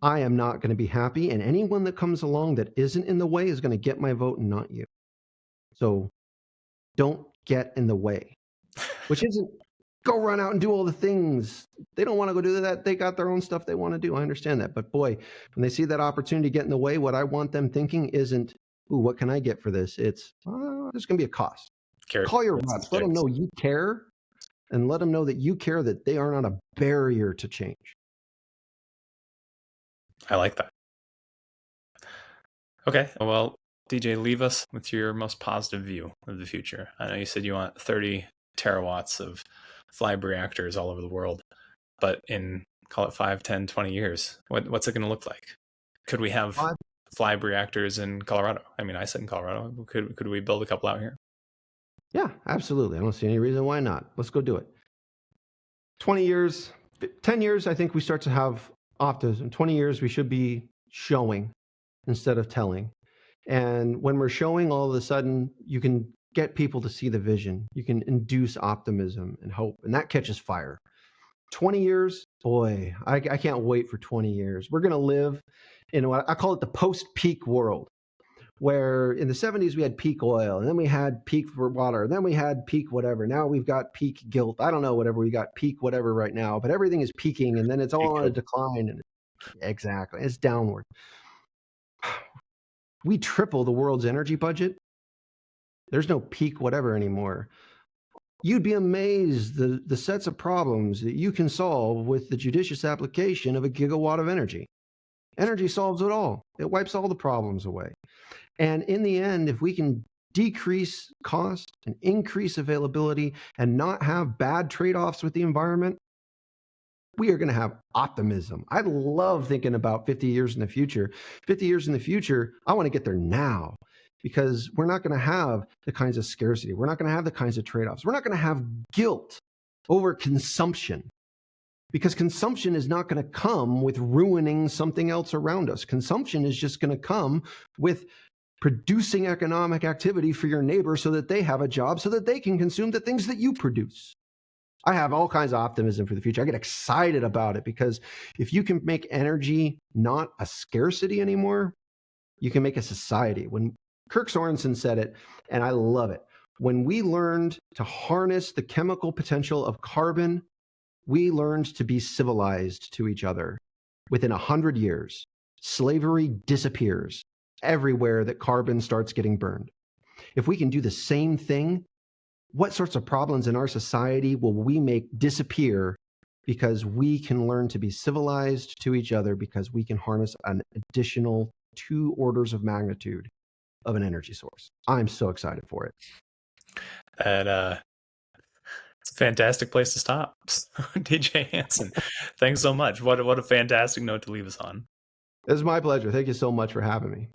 [SPEAKER 1] I am not going to be happy, and anyone that comes along that isn't in the way is going to get my vote and not you. So don't get in the way, which isn't go run out and do all the things. They don't want to go do that. They got their own stuff they want to do. I understand that. But boy, when they see that opportunity to get in the way, what I want them thinking isn't, ooh, what can I get for this? It's, there's going to be a cost. Call your reps. Let them know you care, and let them know that you care, that they are not a barrier to change.
[SPEAKER 5] I like that. Okay, well, DJ, leave us with your most positive view of the future. I know you said you want 30 terawatts of Flibe reactors all over the world, but in, call it 5, 10, 20 years, what's it going to look like? Could we have Flibe reactors in Colorado? I mean, I said in Colorado. Could we build a couple out here? Yeah, absolutely. I don't see any reason why not. Let's go do it. 20 years, 10 years, I think we start to have optimism. In 20 years, we should be showing instead of telling. And when we're showing, all of a sudden, you can
[SPEAKER 1] get people to see the vision. You can induce optimism and hope, and that catches fire. 20 years, boy, I can't wait for 20 years. We're going to live in what I call it the post-peak world, where in the 70s we had peak oil, and then we had peak water, and then we had peak whatever. Now we've got peak guilt. I don't know, whatever we got, peak whatever right now, but everything is peaking, and then it's all on a decline. And exactly, it's downward. We triple the world's energy budget. There's no peak whatever anymore. You'd be amazed the sets of problems that you can solve with the judicious application of a gigawatt of energy. Energy solves it all. It wipes all the problems away. And in the end, if we can decrease cost and increase availability and not have bad trade-offs with the environment, we are going to have optimism. I love thinking about 50 years in the future. 50 years in the future, I want to get there now, because we're not going to have the kinds of scarcity. We're not going to have the kinds of trade-offs. We're not going to have guilt over consumption, because consumption is not going to come with ruining something else around us. Consumption is just going to come with producing economic activity for your neighbor so that they have a job, so that they can consume the things that you produce. I have all kinds of optimism for the future. I get excited about it, because if you can make energy not a scarcity anymore, you can make a society. When Kirk Sorensen said it, and I love it, when we learned to harness the chemical potential of carbon, we learned to be civilized to each other. Within 100 years, slavery disappears everywhere that carbon starts getting burned. If we can do the same thing, what sorts of problems in our society will we make disappear because we can learn to be civilized to each other, because we can harness an additional 2 orders of magnitude of an energy source? I'm so excited for it.
[SPEAKER 5] And it's a fantastic place to stop. DJ Hanson, thanks so much. What a fantastic note to leave us on.
[SPEAKER 1] It was my pleasure. Thank you so much for having me.